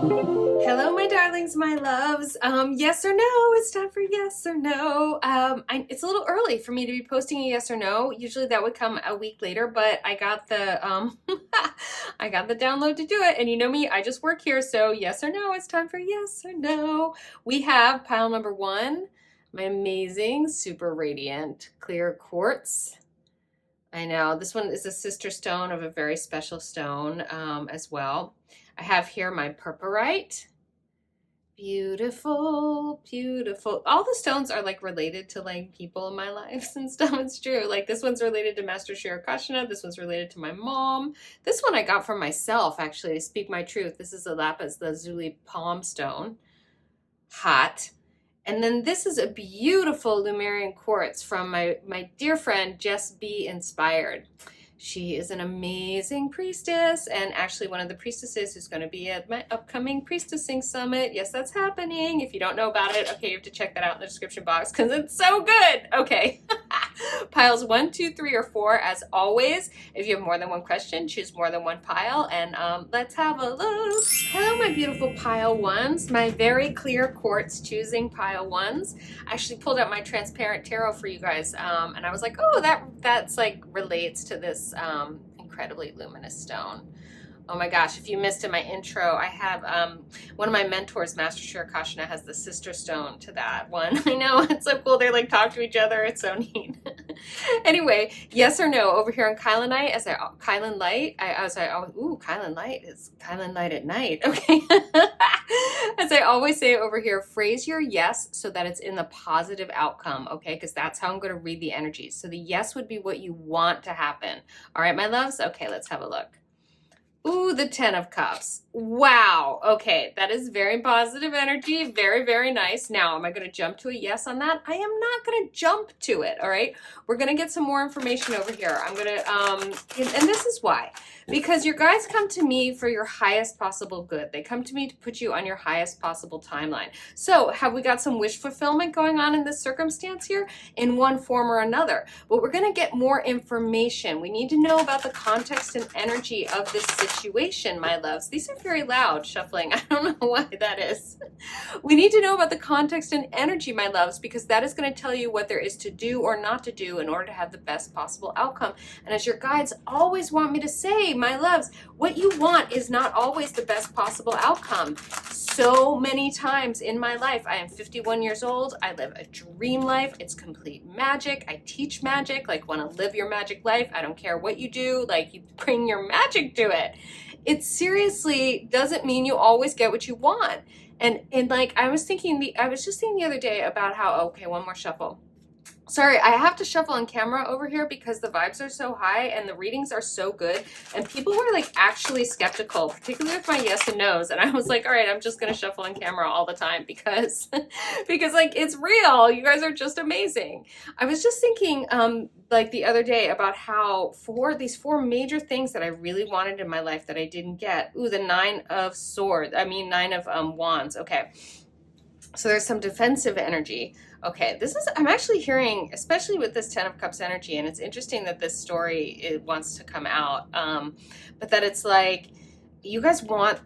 Hello, my darlings, my loves. Yes or no? It's time for yes or no. It's a little early for me to be posting a yes or no. Usually that would come a week later, but I got the I got the download to do it. And you know me, I just work here, so yes or no. It's time for yes or no. We have pile number 1, my amazing, super radiant clear quartz. I know this one is a sister stone of a very special stone as well. I have here my purpurite. Beautiful, beautiful. All the stones are like related to like people in my lives and stuff. It's true. Like this one's related to Master Shirokashina. This one's related to my mom. This one I got from myself, actually, to speak my truth. This is a Lapiz Lazuli palm stone. Hot. And then this is a beautiful Lemurian quartz from my dear friend, Jess B. Inspired. She is an amazing priestess, and actually one of the priestesses who's going to be at my upcoming priestessing summit. Yes, that's happening. If you don't know about it, okay, you have to check that out in the description box because it's so good. Okay. Piles 1, 2, 3, or 4, as always. If you have more than one question, choose more than one pile, and let's have a look. Hello, my beautiful pile 1s, my very clear quartz choosing pile 1s. I actually pulled out my transparent tarot for you guys, and I was like, oh, that's like relates to this incredibly luminous stone. Oh my gosh, if you missed in my intro, I have one of my mentors, Master Shirokashina, has the sister stone to that one. I know, it's so cool. They like talk to each other. It's so neat. Anyway, yes or no, over here on kylinlight, kylinlight, I was like, oh, ooh, kylinlight is kylinlight at night. Okay. As I always say over here, phrase your yes so that it's in the positive outcome, okay? Because that's how I'm going to read the energies. So the yes would be what you want to happen. All right, my loves? Okay, let's have a look. Ooh, the 10 of Cups. Wow. Okay, that is very positive energy. Very, very nice. Now, am I going to jump to a yes on that? I am not going to jump to it, all right? We're going to get some more information over here. I'm going to, and this is why. Because your guides come to me for your highest possible good. They come to me to put you on your highest possible timeline. So, have we got some wish fulfillment going on in this circumstance here? In one form or another. But we're going to get more information. We need to know about the context and energy of this situation, my loves. These are very loud shuffling. I don't know why that is. We need to know about the context and energy, my loves, because that is going to tell you what there is to do or not to do in order to have the best possible outcome. And as your guides always want me to say, my loves, what you want is not always the best possible outcome. So many times in my life, I am 51 years old. I live a dream life. It's complete magic. I teach magic, like want to live your magic life. I don't care what you do, like you bring your magic to it. It seriously doesn't mean you always get what you want. And like I was just thinking the other day about how, okay, one more shuffle. Sorry, I have to shuffle on camera over here because the vibes are so high and the readings are so good. And people were like actually skeptical, particularly with my yes and no's. And I was like, all right, I'm just going to shuffle on camera all the time because like it's real. You guys are just amazing. I was just thinking like the other day about how these 4 major things that I really wanted in my life that I didn't get. Ooh, the 9 of Wands. Okay. So there's some defensive energy. Okay, I'm actually hearing, especially with this 10 of Cups energy, and it's interesting that this story wants to come out, but that it's like, you guys want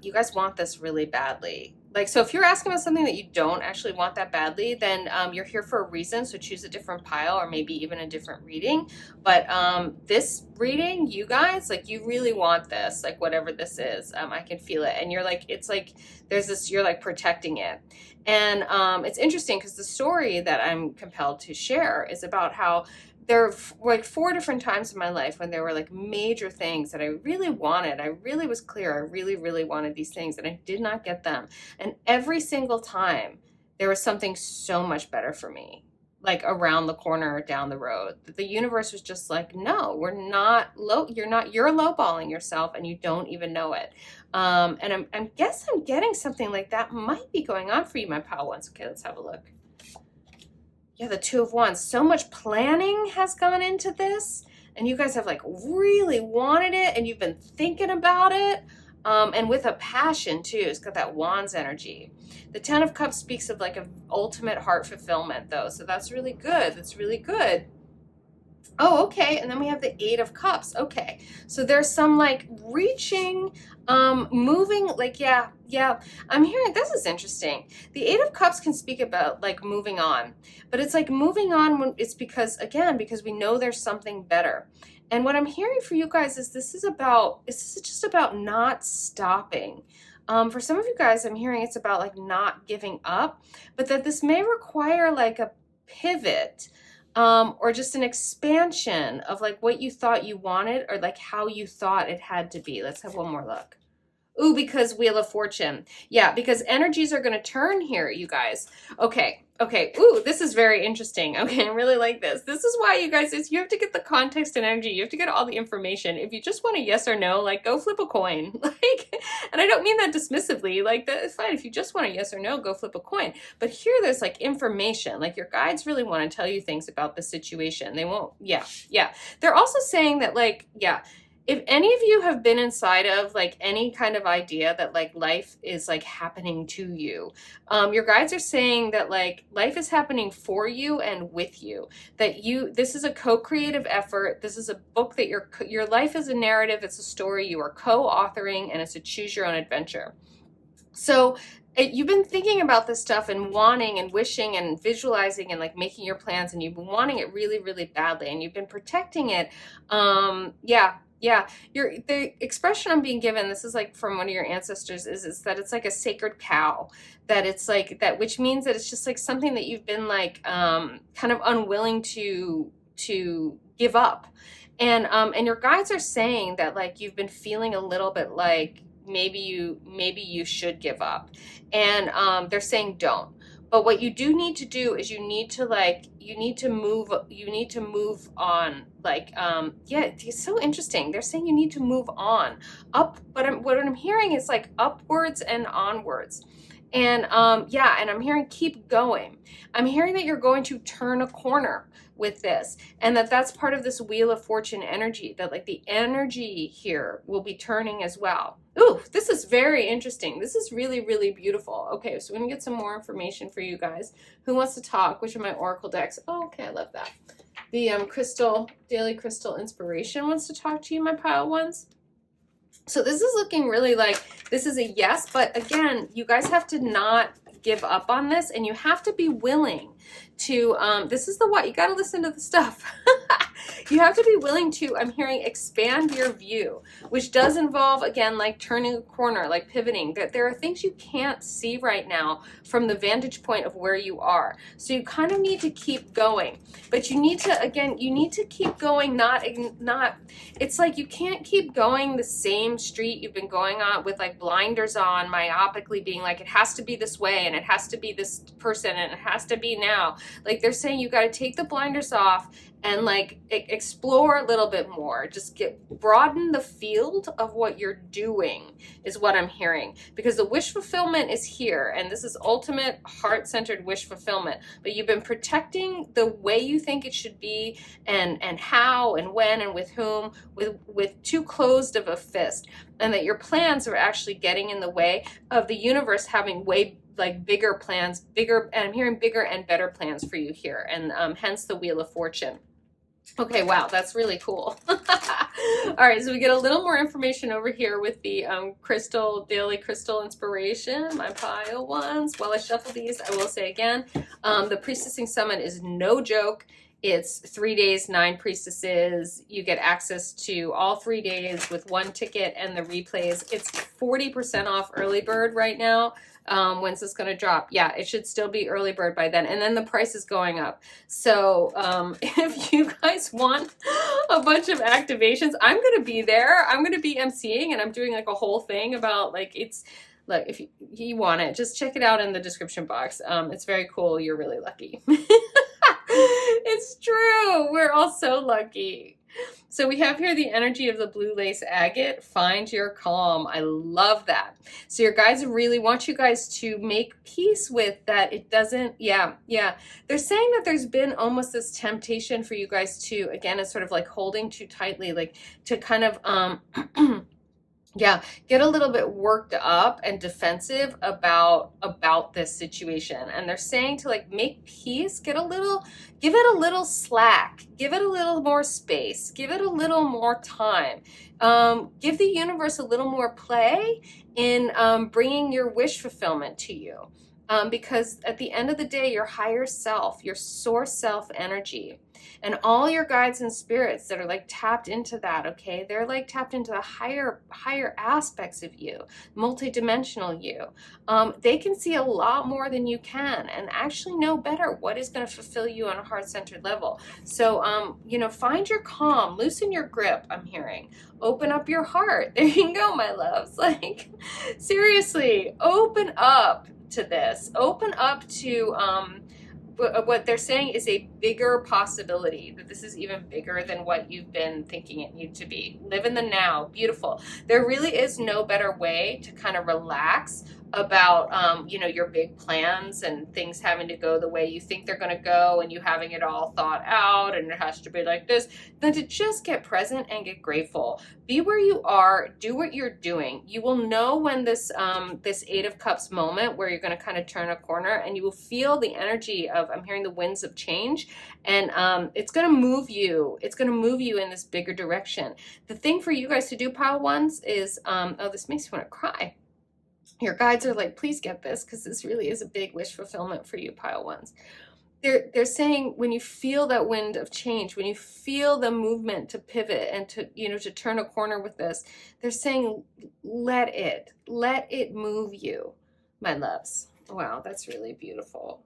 this really badly. Like, so if you're asking about something that you don't actually want that badly, then you're here for a reason. So choose a different pile or maybe even a different reading. But this reading, you guys, like you really want this, like whatever this is. I can feel it. And you're like, it's like, you're like protecting it. And it's interesting because the story that I'm compelled to share is about how there were like 4 different times in my life when there were like major things that I really wanted. I really was clear. I really, really wanted these things and I did not get them. And every single time there was something so much better for me, like around the corner down the road. The universe was just like, no, we're not you're lowballing yourself and you don't even know it. And I'm getting something like that might be going on for you, my pal ones. Okay, let's have a look. Yeah, the 2 of Wands. So much planning has gone into this. And you guys have like really wanted it and you've been thinking about it. And with a passion too. It's got that Wands energy. The 10 of Cups speaks of like an ultimate heart fulfillment though. So that's really good. That's really good. Oh, okay. And then we have the Eight of Cups. Okay. So there's some like reaching, moving, like, yeah, yeah. I'm hearing this is interesting. The Eight of Cups can speak about like moving on, but it's like moving on when it's because, again, because we know there's something better. And what I'm hearing for you guys is this is just about not stopping. For some of you guys, I'm hearing it's about like not giving up, but that this may require like a pivot, or just an expansion of like what you thought you wanted or like how you thought it had to be. Let's have one more look. Ooh, because Wheel of Fortune. Yeah, because energies are going to turn here, you guys. Okay, okay. Ooh, this is very interesting. Okay, I really like this. This is why, you guys, you have to get the context and energy. You have to get all the information. If you just want a yes or no, like, go flip a coin. Like, and I don't mean that dismissively. Like, that's fine. If you just want a yes or no, go flip a coin. But here there's, like, information. Like, your guides really want to tell you things about the situation. They won't, yeah, yeah. They're also saying that, like, yeah, if any of you have been inside of like any kind of idea that like life is like happening to you, your guides are saying that like life is happening for you and with you, that this is a co-creative effort. This is a book that your life is a narrative. It's a story you are co-authoring, and it's a choose your own adventure. So you've been thinking about this stuff and wanting and wishing and visualizing and like making your plans, and you've been wanting it really, really badly, and you've been protecting it. Yeah. Yeah, the expression I'm being given, this is like from one of your ancestors, is that it's like a sacred cow, that it's like that, which means that it's just like something that you've been like kind of unwilling to give up, and your guides are saying that like you've been feeling a little bit like maybe you should give up, and they're saying don't. But what you do need to do is you need to move on. Like, yeah, it's so interesting. They're saying you need to move on up, but what I'm hearing is like upwards and onwards. And yeah, and I'm hearing keep going. I'm hearing that you're going to turn a corner with this, and that's part of this Wheel of Fortune energy, that like the energy here will be turning as well. Ooh, this is very interesting. This is really, really beautiful. Okay, so we're gonna get some more information for you guys. Who wants to talk? Which of my oracle decks? Oh, okay, I love that. The Daily Crystal Inspiration wants to talk to you, my pile ones. So this is looking really like this is a yes, but again, you guys have to not give up on this, and you have to be willing to, this is the what, you got to listen to the stuff. You have to be willing to, I'm hearing, expand your view, which does involve, again, like turning a corner, like pivoting. There are things you can't see right now from the vantage point of where you are. So you kind of need to keep going. But you need to, again, you need to keep going, not, it's like you can't keep going the same street you've been going on with like blinders on, myopically being like, it has to be this way, and it has to be this person, and it has to be now. Like they're saying you got to take the blinders off and like explore a little bit more. Just broaden the field of what you're doing is what I'm hearing, because the wish fulfillment is here, and this is ultimate heart-centered wish fulfillment. But you've been protecting the way you think it should be, and how and when and with whom, with too closed of a fist, and that your plans are actually getting in the way of the universe having way like bigger plans, and I'm hearing bigger and better plans for you here, and hence the Wheel of Fortune. Okay, wow, that's really cool. All right, so we get a little more information over here with the Daily Crystal Inspiration, my pile ones. While I shuffle these, I will say again, the Priestessing Summit is no joke. It's 3 days, 9 priestesses. You get access to all 3 days with 1 ticket and the replays. It's 40% off early bird right now. When's this going to drop? Yeah, it should still be early bird by then. And then the price is going up. So if you guys want a bunch of activations, I'm going to be there. I'm going to be emceeing, and I'm doing like a whole thing about like, it's like, if you want it, just check it out in the description box. It's very cool. You're really lucky. It's true. We're all so lucky. So we have here the energy of the blue lace agate. Find your calm. I love that. So your guides really want you guys to make peace with that. It doesn't, yeah. They're saying that there's been almost this temptation for you guys to, again, it's sort of like holding too tightly, like to kind of, Yeah, get a little bit worked up and defensive about this situation. And they're saying to like make peace, give it a little slack, give it a little more space, give it a little more time. Give the universe a little more play in bringing your wish fulfillment to you. Because at the end of the day, your higher self, your source self energy, and all your guides and spirits that are like tapped into that, okay, they're like tapped into the higher aspects of you, multidimensional you. They can see a lot more than you can and actually know better what is going to fulfill you on a heart-centered level. So find your calm, loosen your grip. I'm hearing open up your heart. There you go, my loves. Like seriously, open up to this, open up to what they're saying is a bigger possibility, that this is even bigger than what you've been thinking it needs to be. Live in the now. Beautiful. There really is no better way to kind of relax about your big plans and things having to go the way you think they're going to go and you having it all thought out and it has to be like this, than to just get present and get grateful. Be where you are, do what you're doing. You will know when this Eight of Cups moment where you're going to kind of turn a corner, and you will feel the energy of, I'm hearing the winds of change, and it's going to move you. It's going to move you in this bigger direction. The thing for you guys to do, pile ones, is this makes me want to cry. Your guides are like, please get this, because this really is a big wish fulfillment for you, pile ones. They're saying when you feel that wind of change, when you feel the movement to pivot and to turn a corner with this, they're saying let it move you, my loves. Wow, that's really beautiful.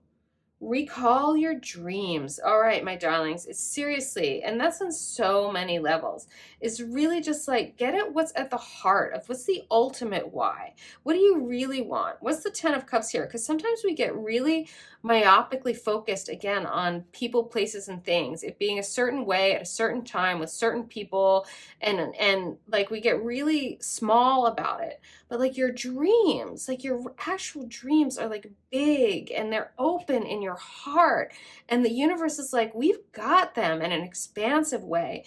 Recall your dreams. All right, my darlings, it's seriously, and that's on so many levels. It's really just like get at what's at the heart of what's the ultimate why. What do you really want? What's the 10 of Cups here? Because sometimes we get really myopically focused again on people, places, and things. It being a certain way at a certain time with certain people, and like we get really small about it. But like your dreams, like your actual dreams are like big and they're open in your heart. And the universe is like, we've got them in an expansive way.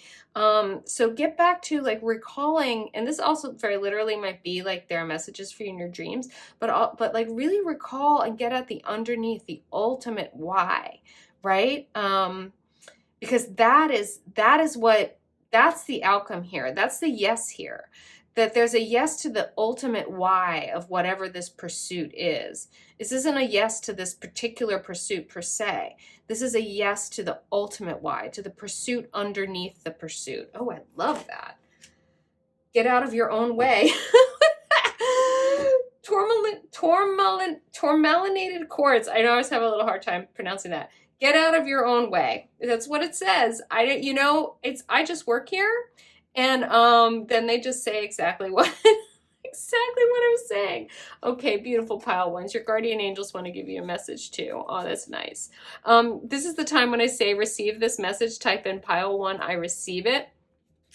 So get back to like recalling, and this also very literally might be like there are messages for you in your dreams, but like really recall and get at the underneath, the ultimate why, right? Because that's the outcome here. That's the yes here. That there's a yes to the ultimate why of whatever this pursuit is. This isn't a yes to this particular pursuit per se. This is a yes to the ultimate why, to the pursuit underneath the pursuit. Oh, I love that. Get out of your own way. Tourmalinated quartz. I know I always have a little hard time pronouncing that. Get out of your own way. That's what it says. I just work here. And then they just say exactly what I'm saying. Okay, beautiful pile ones. Your guardian angels want to give you a message too. Oh, that's nice. This is the time when I say receive this message. Type in pile one, I receive it.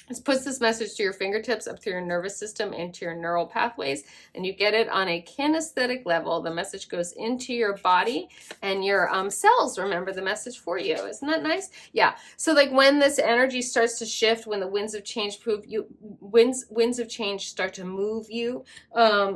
This puts this message to your fingertips, up through your nervous system, into your neural pathways, and you get it on a kinesthetic level. The message goes into your body, and your cells remember the message for you. Isn't that nice? Yeah. So like when this energy starts to shift, when the winds of change winds of change start to move you,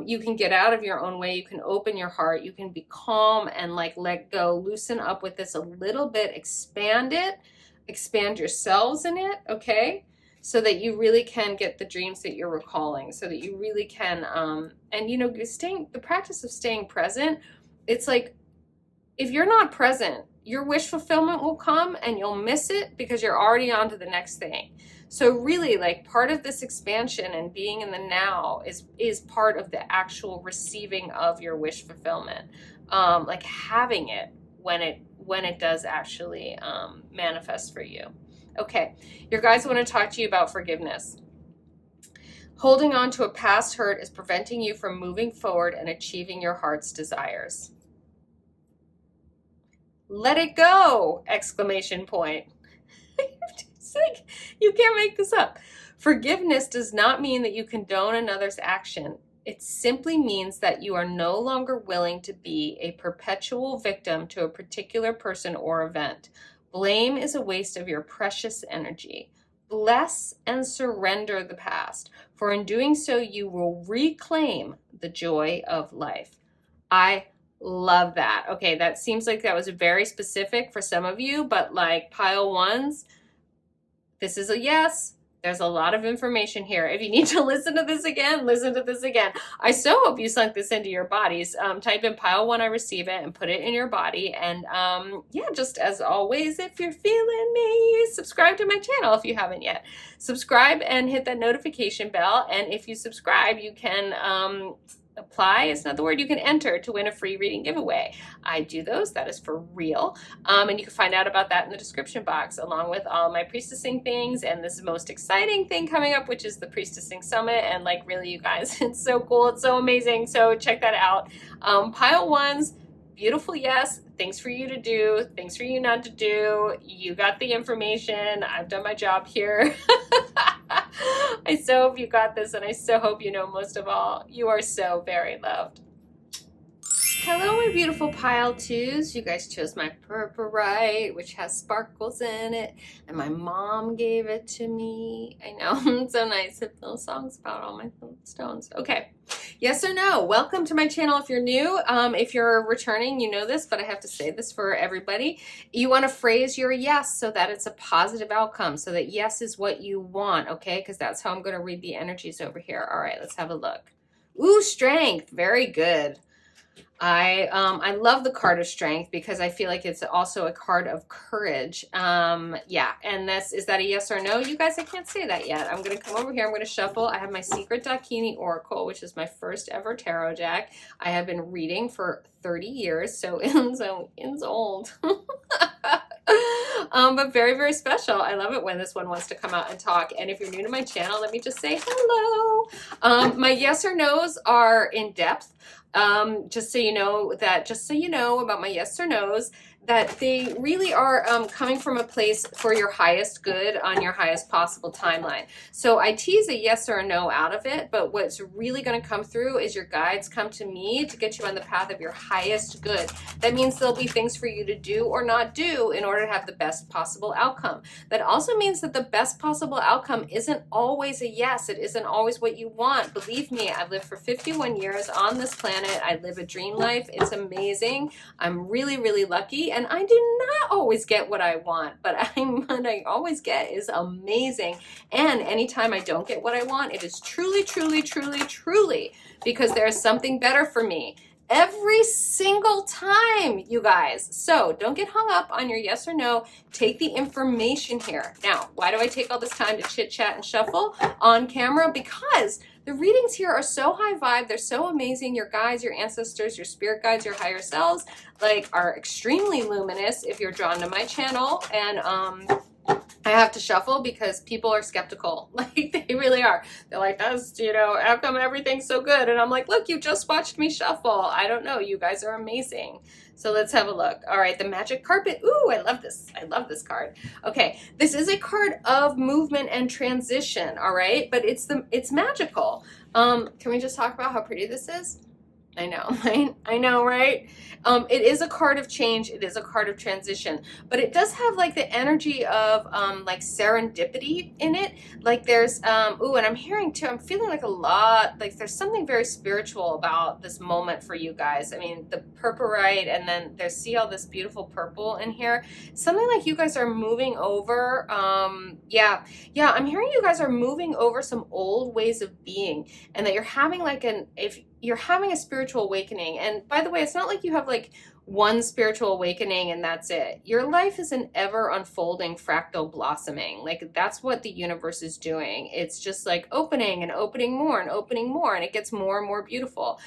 you can get out of your own way. You can open your heart. You can be calm and like let go, loosen up with this a little bit, expand it, expand yourselves in it. Okay. So that you really can get the dreams that you're recalling, so that you really can, the practice of staying present, it's like, if you're not present, your wish fulfillment will come and you'll miss it because you're already on to the next thing. So really, like, part of this expansion and being in the now is part of the actual receiving of your wish fulfillment, like having it when it does actually manifest for you. Okay, your guys want to talk to you about forgiveness. Holding on to a past hurt is preventing you from moving forward and achieving your heart's desires. Let it go! Exclamation point. It's like, you can't make this up. Forgiveness does not mean that you condone another's action. It simply means that you are no longer willing to be a perpetual victim to a particular person or event. Blame is a waste of your precious energy. Bless and surrender the past. For in doing so, you will reclaim the joy of life. I love that. Okay, that seems like that was very specific for some of you, but like pile ones, this is a yes. There's a lot of information here. If you need to listen to this again, listen to this again. I so hope you sunk this into your bodies. Type in pile 1, I receive it, and put it in your body. And yeah, just as always, if you're feeling me, subscribe to my channel if you haven't yet. Subscribe and hit that notification bell. And if you subscribe, you can apply, it's not the word, you can enter to win a free reading giveaway. I do those, that is for real. And you can find out about that in the description box, along with all my priestessing things and this most exciting thing coming up, which is the Priestessing Summit. And like, really, you guys, it's so cool, it's so amazing. So check that out. Pile ones, beautiful yes, things for you to do, things for you not to do. You got the information. I've done my job here. I so hope you got this, and I so hope you know, most of all, you are so very loved. Hello, my beautiful pile twos. You guys chose my Purpurite, which has sparkles in it, and my mom gave it to me. I know, it's so nice. It's little songs about all my stones. Okay, yes or no? Welcome to my channel if you're new. If you're returning, you know this, but I have to say this for everybody. You want to phrase your yes so that it's a positive outcome, so that yes is what you want, okay? Because that's how I'm going to read the energies over here. All right, let's have a look. Ooh, strength. Very good. I love the card of strength because I feel like it's also a card of courage. Yeah, and is that a yes or no? You guys, I can't say that yet. I'm going to come over here. I'm going to shuffle. I have my Secret Dakini Oracle, which is my first ever tarot deck. I have been reading for 30 years, so it's old. But very, very special. I love it when this one wants to come out and talk. And if you're new to my channel, let me just say hello. My yes or no's are in depth. Just so you know about my yes or no's, that they really are coming from a place for your highest good on your highest possible timeline. So I tease a yes or a no out of it, but what's really going to come through is your guides come to me to get you on the path of your highest good. That means there'll be things for you to do or not do in order to have the best possible outcome. That also means that the best possible outcome isn't always a yes. It isn't always what you want. Believe me, I've lived for 51 years on this planet. I live a dream life. It's amazing. I'm really, really lucky. And I do not always get what I want, but what I always get is amazing. And anytime I don't get what I want, it is truly, truly, truly, truly because there's something better for me. Every single time, you guys. So don't get hung up on your yes or no. Take the information here. Now, why do I take all this time to chit chat and shuffle on camera? Because the readings here are so high vibe. They're so amazing. Your guides, your ancestors, your spirit guides, your higher selves, like, are extremely luminous if you're drawn to my channel. And I have to shuffle because people are skeptical. Like, they really are. They're like, that's, how come everything's so good? And I'm like, look, you just watched me shuffle. I don't know. You guys are amazing. So let's have a look. All right, the magic carpet. Ooh, I love this. I love this card. Okay, this is a card of movement and transition, all right? But it's magical. Can we just talk about how pretty this is? I know, right? I know, right? It is a card of change. It is a card of transition, but it does have like the energy of like serendipity in it. Like there's, ooh, and I'm hearing too, I'm feeling like a lot, like there's something very spiritual about this moment for you guys. I mean, the purpurite, and then see all this beautiful purple in here. Something like you guys are moving over. Yeah, I'm hearing you guys are moving over some old ways of being, and that you're having like you're having a spiritual awakening. And by the way, it's not like you have like one spiritual awakening and that's it. Your life is an ever unfolding fractal blossoming. Like, that's what the universe is doing. It's just like opening and opening more and opening more, and it gets more and more beautiful.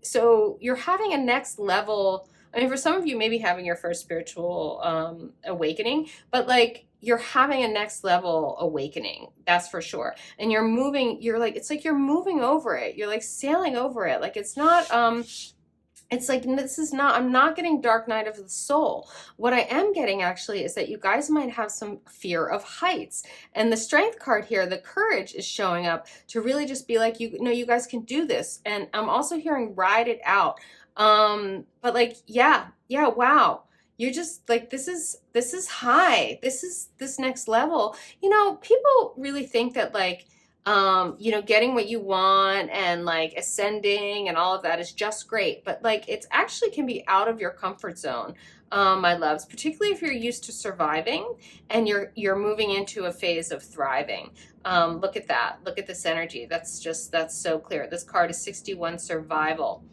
So you're having a next level. I mean, for some of you, maybe having your first spiritual awakening, but like, you're having a next level awakening, that's for sure. And you're moving, it's like you're moving over it. You're like sailing over it. Like, it's not, it's like, I'm not getting dark night of the soul. What I am getting actually is that you guys might have some fear of heights. And the strength card here, the courage, is showing up to really just be like, you guys can do this. And I'm also hearing ride it out. But like, yeah, wow. You're just like, this is high. This next level. People really think that like, you know, getting what you want and like ascending and all of that is just great. But like, it's actually can be out of your comfort zone, my loves, particularly if you're used to surviving and you're moving into a phase of thriving. Look at that. Look at this energy. That's so clear. This card is 61, survival.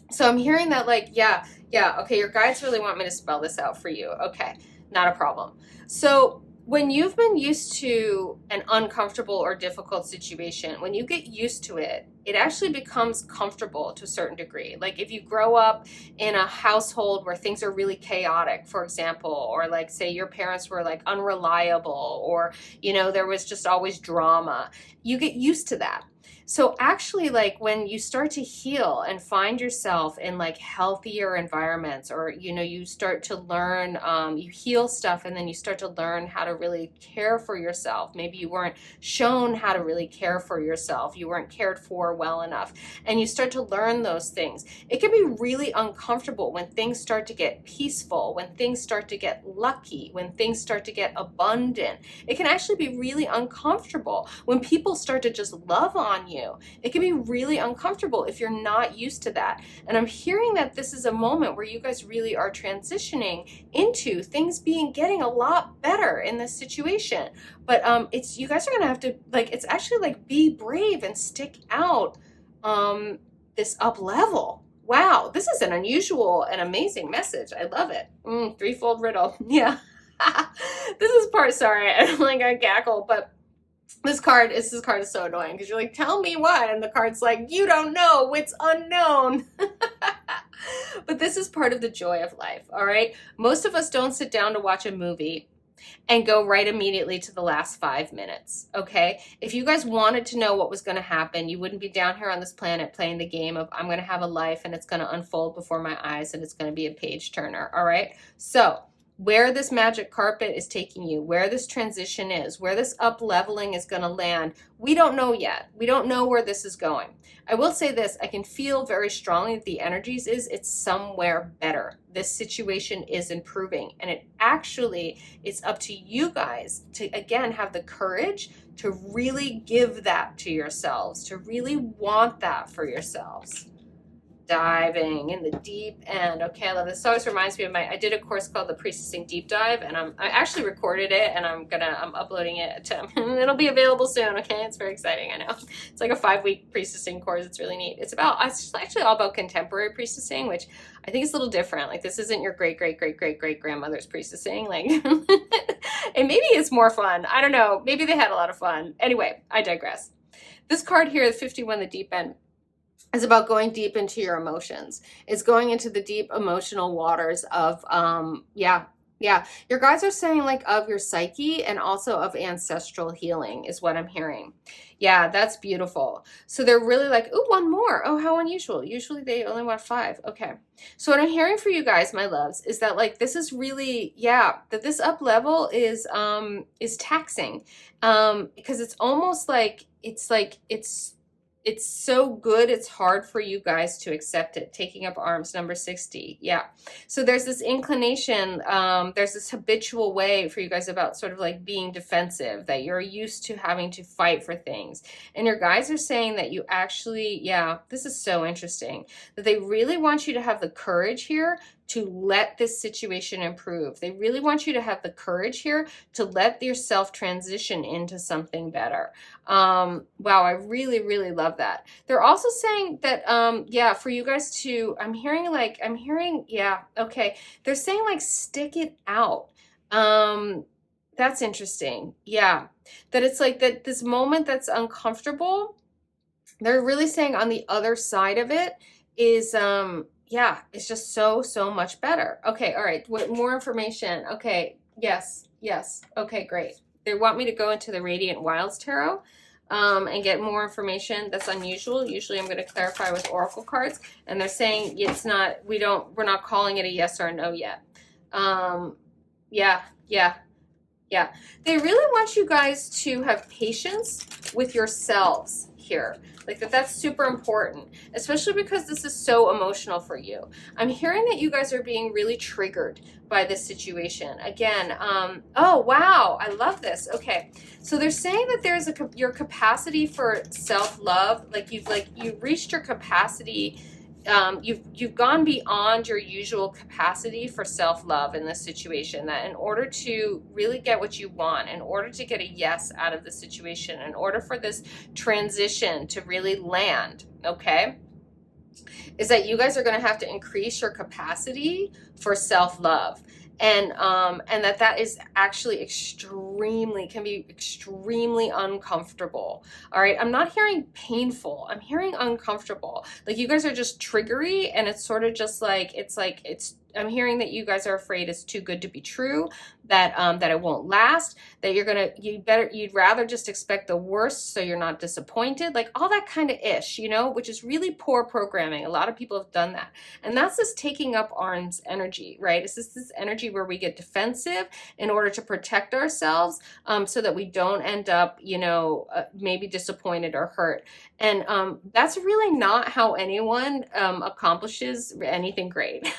So I'm hearing that like, yeah, okay, your guides really want me to spell this out for you. Okay, not a problem. So when you've been used to an uncomfortable or difficult situation, when you get used to it, it actually becomes comfortable to a certain degree. Like if you grow up in a household where things are really chaotic, for example, or like say your parents were like unreliable, or, you know, there was just always drama, you get used to that. So actually, like when you start to heal and find yourself in like healthier environments, or, you know, you start to learn, you heal stuff and then you start to learn how to really care for yourself. Maybe you weren't shown how to really care for yourself. You weren't cared for well enough. And you start to learn those things. It can be really uncomfortable when things start to get peaceful, when things start to get lucky, when things start to get abundant. It can actually be really uncomfortable when people start to just love on you. It can be really uncomfortable if you're not used to that. And I'm hearing that this is a moment where you guys really are transitioning into things getting a lot better in this situation. But it's, you guys are gonna have to, like, it's actually like be brave and stick out this up level. Wow, this is an unusual and amazing message. I love it. Threefold riddle. Yeah. This is part, sorry, I don't like I cackle, but this card is so annoying because you're like, tell me what? And the card's like, you don't know, it's unknown. But this is part of the joy of life, all right? Most of us don't sit down to watch a movie and go right immediately to the last 5 minutes, okay? If you guys wanted to know what was going to happen, you wouldn't be down here on this planet playing the game of I'm going to have a life and it's going to unfold before my eyes and it's going to be a page turner, all right? So where this magic carpet is taking you, where this transition is, where this up leveling is going to land, we don't know yet. We don't know where this is going. I will say this, I can feel very strongly that the energies is it's somewhere better. This situation is improving, and it actually is up to you guys to, again, have the courage to really give that to yourselves, to really want that for yourselves. Diving in the deep end. Okay, I love this. This always reminds me of I did a course called the Priestessing Deep Dive, and I actually recorded it, and I'm uploading it to, it'll be available soon. Okay, it's very exciting. I know it's like a 5-week priestessing course. It's really neat. It's actually all about contemporary priestessing, which I think is a little different. Like this isn't your great grandmother's priestessing. Like, and maybe it's more fun. I don't know. Maybe they had a lot of fun. Anyway, I digress. This card here, the 51, the deep end, is about going deep into your emotions. It's going into the deep emotional waters of, your guides are saying like of your psyche and also of ancestral healing is what I'm hearing. Yeah, that's beautiful. So they're really like, oh, one more. Oh, how unusual. Usually they only want 5. Okay. So what I'm hearing for you guys, my loves, is that like, this is really, that this up level is taxing. Because it's almost like, it's so good, it's hard for you guys to accept it. Taking up arms, number 60. Yeah. So there's this inclination, there's this habitual way for you guys about sort of like being defensive, that you're used to having to fight for things. And your guys are saying that you actually, this is so interesting, that they really want you to have the courage here to let this situation improve. They really want you to have the courage here to let yourself transition into something better. Wow, I really, really love that. They're also saying that, for you guys to, okay. They're saying like, stick it out. That's interesting. Yeah. That it's like that this moment that's uncomfortable, they're really saying on the other side of it is, it's just so much better. Okay, all right, what more information? Okay, yes, okay, great. They want me to go into the Radiant Wilds Tarot and get more information. That's unusual. Usually I'm going to clarify with oracle cards, and they're saying it's not, we're not calling it a yes or a no yet. They really want you guys to have patience with yourselves here. Like that's super important, especially because this is so emotional for you. I'm hearing that you guys are being really triggered by this situation. Again, oh wow, I love this. Okay, so they're saying that there's your capacity for self-love, like you've reached your capacity. You've gone beyond your usual capacity for self-love in this situation, that in order to really get what you want, in order to get a yes out of the situation, in order for this transition to really land, okay, is that you guys are going to have to increase your capacity for self-love. And that is actually can be extremely uncomfortable. All right. I'm not hearing painful. I'm hearing uncomfortable. Like you guys are just triggery, and it's sort of just like, I'm hearing that you guys are afraid it's too good to be true, that it won't last, that you'd rather just expect the worst so you're not disappointed, like all that kind of ish, you know, which is really poor programming. A lot of people have done that. And that's this taking up arms energy, right? It's this energy where we get defensive in order to protect ourselves, so that we don't end up, you know, maybe disappointed or hurt. And that's really not how anyone accomplishes anything great.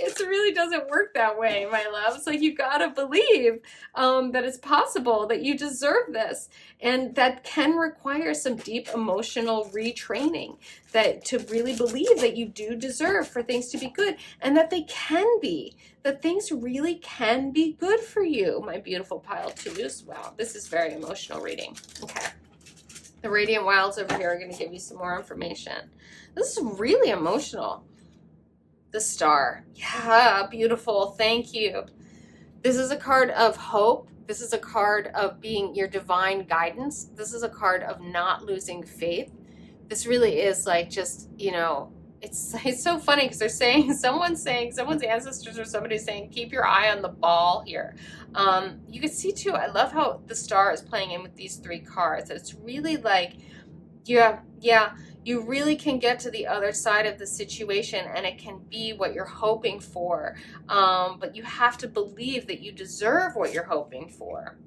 It really doesn't work that way, my loves. Like you gotta believe that it's possible, that you deserve this, and that can require some deep emotional retraining, that to really believe that you do deserve for things to be good, and that they can be, that things really can be good for you, my beautiful pile twos. Wow, this is very emotional reading. Okay. The Radiant Wilds over here are going to give you some more information. This is really emotional. The Star. Yeah, beautiful. Thank you. This is a card of hope. This is a card of being your divine guidance. This is a card of not losing faith. This really is like just, you know, it's so funny because they're saying, someone's ancestors or somebody's saying, keep your eye on the ball here. You can see too, I love how the Star is playing in with these three cards. It's really like, yeah, you really can get to the other side of the situation, and it can be what you're hoping for. But you have to believe that you deserve what you're hoping for.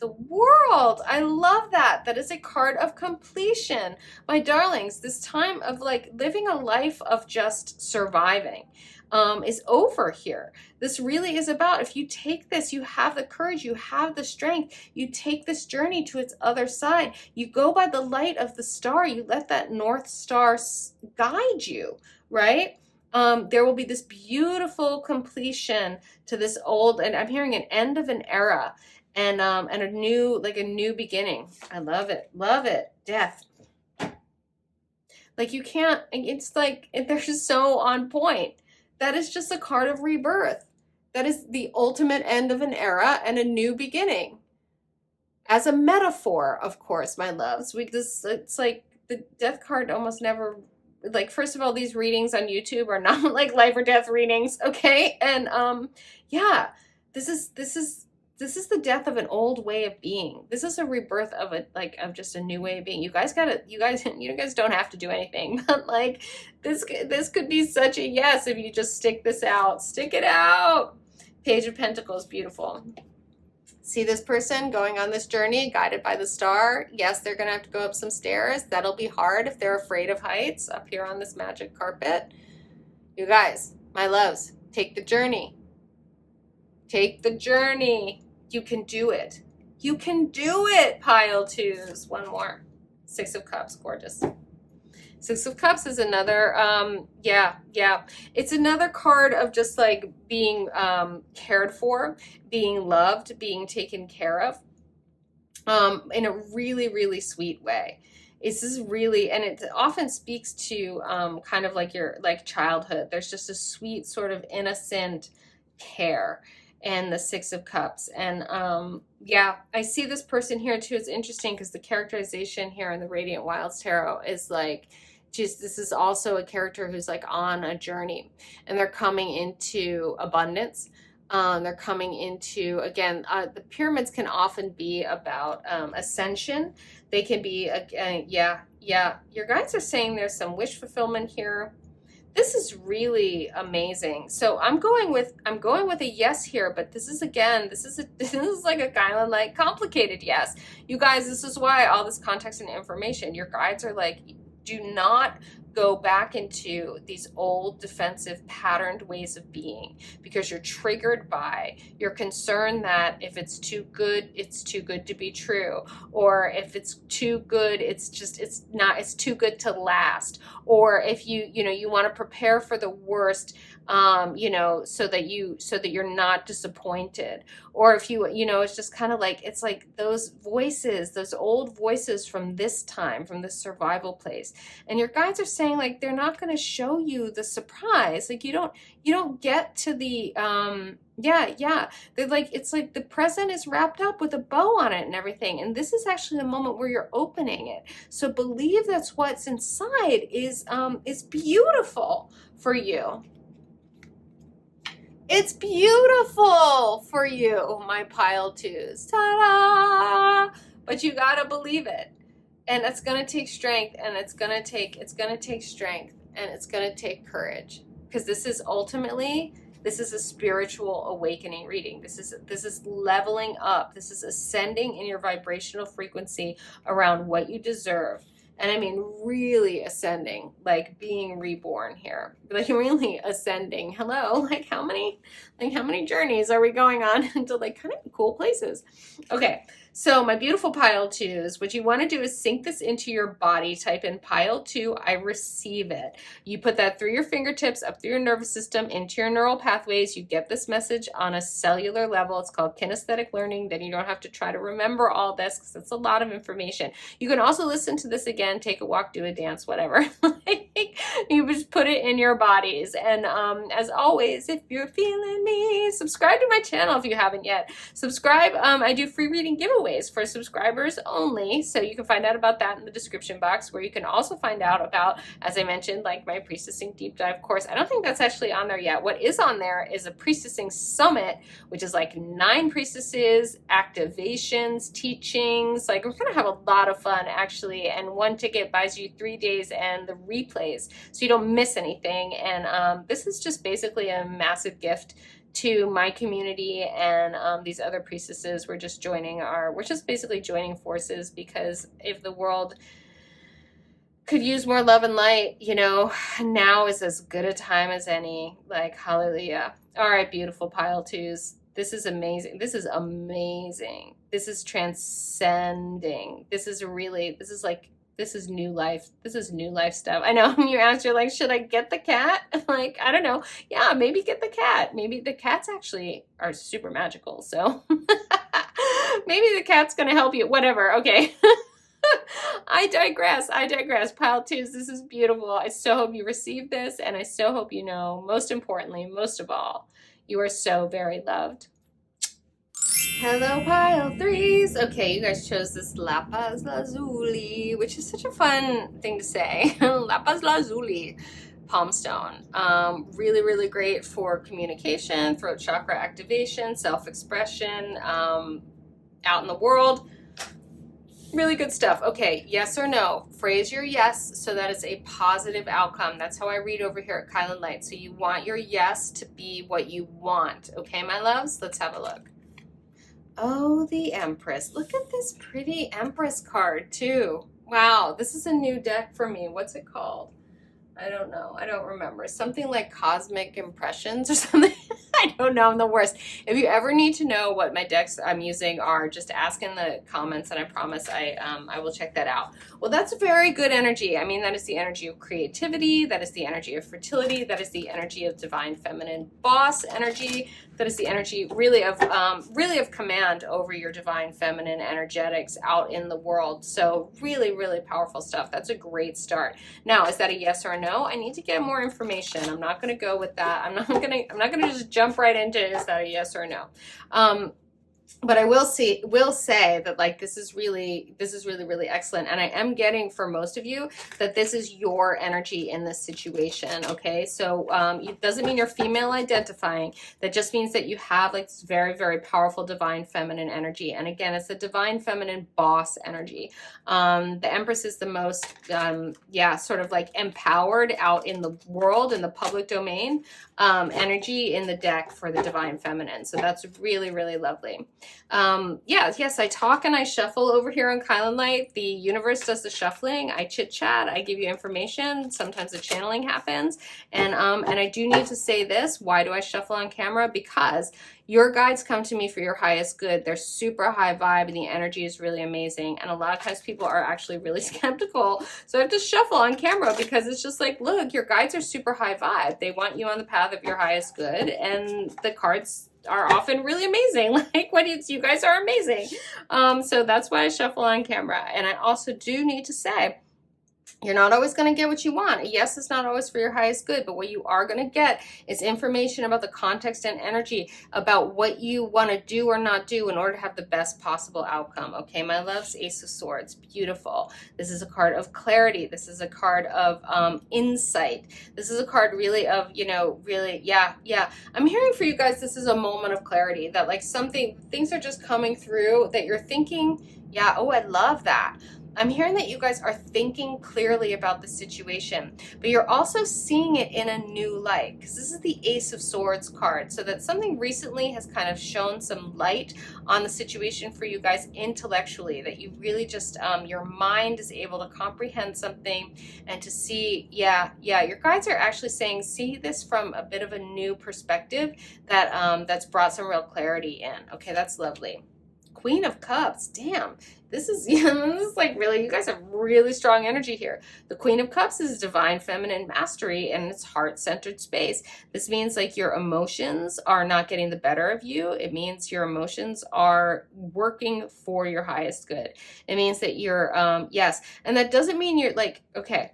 The World. I love that. That is a card of completion. My darlings, this time of like living a life of just surviving is over here. This really is about, if you take this, you have the courage, you have the strength, you take this journey to its other side, you go by the light of the star, you let that North Star guide you, right? There will be this beautiful completion to this old, and I'm hearing an end of an era, and a new beginning. I love it. Love it. Death. Like you can't, it's like, they're just so on point. That is just a card of rebirth. That is the ultimate end of an era and a new beginning. As a metaphor, of course, my loves. It's like the death card almost never, like, first of all, these readings on YouTube are not like life or death readings, okay? And yeah, this is the death of an old way of being. This is a rebirth of just a new way of being. You guys don't have to do anything, but like this could be such a yes if you just stick this out. Stick it out. Page of Pentacles, beautiful. See this person going on this journey, guided by the star. Yes, they're gonna have to go up some stairs. That'll be hard if they're afraid of heights up here on this magic carpet. You guys, my loves, take the journey. Take the journey. You can do it. You can do it, pile twos. One more. Six of Cups, gorgeous. Six of Cups is another, yeah. It's another card of just like being cared for, being loved, being taken care of in a really, really sweet way. This is really, and it often speaks to kind of like your childhood. There's just a sweet sort of innocent care. And the Six of Cups. And yeah, I see this person here too. It's interesting because the characterization here in the Radiant Wilds Tarot is like, just, this is also a character who's like on a journey, and they're coming into abundance. They're coming into, again, the pyramids can often be about ascension. They can be, yeah. Your guides are saying there's some wish fulfillment here. This is really amazing. So I'm going with a yes here, but this is again, this is like a kylinlight complicated yes. You guys, this is why all this context and information, your guides are like, do not go back into these old defensive patterned ways of being, because you're triggered by, you're concerned that if it's too good, it's too good to be true, or if it's too good, it's too good to last, or if you want to prepare for the worst, so that you're not disappointed, or if it's just kind of like, it's like those voices, those old voices from this time, from this survival place. And your guides are saying, like, they're not going to show you the surprise. Like, you don't get to the, they're like, it's like the present is wrapped up with a bow on it and everything. And this is actually the moment where you're opening it. So believe that's what's inside is beautiful for you. It's beautiful for you, my pile twos. Ta-da! But you gotta believe it. And it's gonna take strength, and it's gonna take strength, and it's gonna take courage. Because this is a spiritual awakening reading. This is leveling up. This is ascending in your vibrational frequency around what you deserve. And I mean, really ascending, like being reborn here, like really ascending. Hello, like how many journeys are we going on into like kind of cool places? Okay. So my beautiful pile twos, what you want to do is sink this into your body. Type in pile 2, I receive it. You put that through your fingertips, up through your nervous system, into your neural pathways. You get this message on a cellular level. It's called kinesthetic learning. Then you don't have to try to remember all this because it's a lot of information. You can also listen to this again, take a walk, do a dance, whatever. You just put it in your bodies. And as always, if you're feeling me, subscribe to my channel if you haven't yet. Subscribe. I do free reading giveaways for subscribers only, so you can find out about that in the description box, where you can also find out about, as I mentioned, like my priestessing deep dive course. I don't think that's actually on there yet. What is on there is a priestessing summit, which is like 9 priestesses, activations, teachings. Like, we're gonna have a lot of fun actually, and one ticket buys you 3 days and the replays, so you don't miss anything. And this is just basically a massive gift to my community, and these other priestesses. We're just basically joining forces, because if the world could use more love and light, now is as good a time as any. Like, hallelujah. All right, beautiful pile twos. This is amazing. This is amazing. This is transcending. This is new life. This is new life stuff. I know you asked, you're like, should I get the cat? Like, I don't know. Yeah, maybe get the cat. Maybe the cats actually are super magical. So maybe the cat's going to help you. Whatever. Okay. I digress. Pile twos. This is beautiful. I so hope you receive this. And I so hope you know, most importantly, most of all, you are so very loved. Hello, pile threes. Okay, you guys chose this Lapiz Lazuli, which is such a fun thing to say. Lapiz Lazuli palm stone. Really, really great for communication, throat chakra activation, self-expression, out in the world. Really good stuff. Okay, yes or no. Phrase your yes so that it's a positive outcome. That's how I read over here at kylinlight. So you want your yes to be what you want. Okay, my loves? Let's have a look. Oh, the Empress. Look at this pretty Empress card too. Wow, this is a new deck for me. What's it called? I don't know. I don't remember. Something like Cosmic Impressions or something. I don't know. I'm the worst. If you ever need to know what my decks I'm using are, just ask in the comments, and I promise I will check that out. Well, that's very good energy. I mean, that is the energy of creativity. That is the energy of fertility. That is the energy of divine feminine boss energy. That is the energy really of command over your divine feminine energetics out in the world. So really, really powerful stuff. That's a great start. Now, is that a yes or a no? I need to get more information. I'm not going to go with that. I'm not going to just jump right into, is that a yes or a no? But I will say that like this is really really excellent, and I am getting for most of you that this is your energy in this situation. Okay, so it doesn't mean you're female identifying. That just means that you have like this very powerful divine feminine energy, and again, it's the divine feminine boss energy. The Empress is the most yeah, sort of like empowered out in the world, in the public domain, energy in the deck for the divine feminine. So that's really lovely. Yes, I talk and I shuffle over here on kylinlight. The universe does the shuffling. I chit chat. I give you information. Sometimes the channeling happens. And I do need to say this. Why do I shuffle on camera? Because your guides come to me for your highest good. They're super high vibe and the energy is really amazing. And a lot of times people are actually really skeptical. So I have to shuffle on camera because it's just like, look, your guides are super high vibe. They want you on the path of your highest good. And the cards are often really amazing. Like what you guys are amazing. So that's why I shuffle on camera. And I also do need to say, you're not always going to get what you want. Yes, it's not always for your highest good, but what you are going to get is information about the context and energy about what you want to do or not do in order to have the best possible outcome. Okay, my loves, Ace of Swords, beautiful. This is a card of clarity. This is a card of insight. This is a card really of, you know, really, yeah. I'm hearing for you guys, this is a moment of clarity that like things are just coming through that you're thinking, yeah, oh, I love that. I'm hearing that you guys are thinking clearly about the situation, but you're also seeing it in a new light, because this is the Ace of Swords card, so that something recently has kind of shown some light on the situation for you guys intellectually, that you really just, your mind is able to comprehend something and to see, yeah, your guides are actually saying, see this from a bit of a new perspective that that's brought some real clarity in. Okay, that's lovely. Queen of Cups, damn. This is, this is like really, you guys have really strong energy here. The Queen of Cups is divine feminine mastery and it's heart-centered space. This means like your emotions are not getting the better of you. It means your emotions are working for your highest good. It means that you're, yes. And that doesn't mean you're like, okay,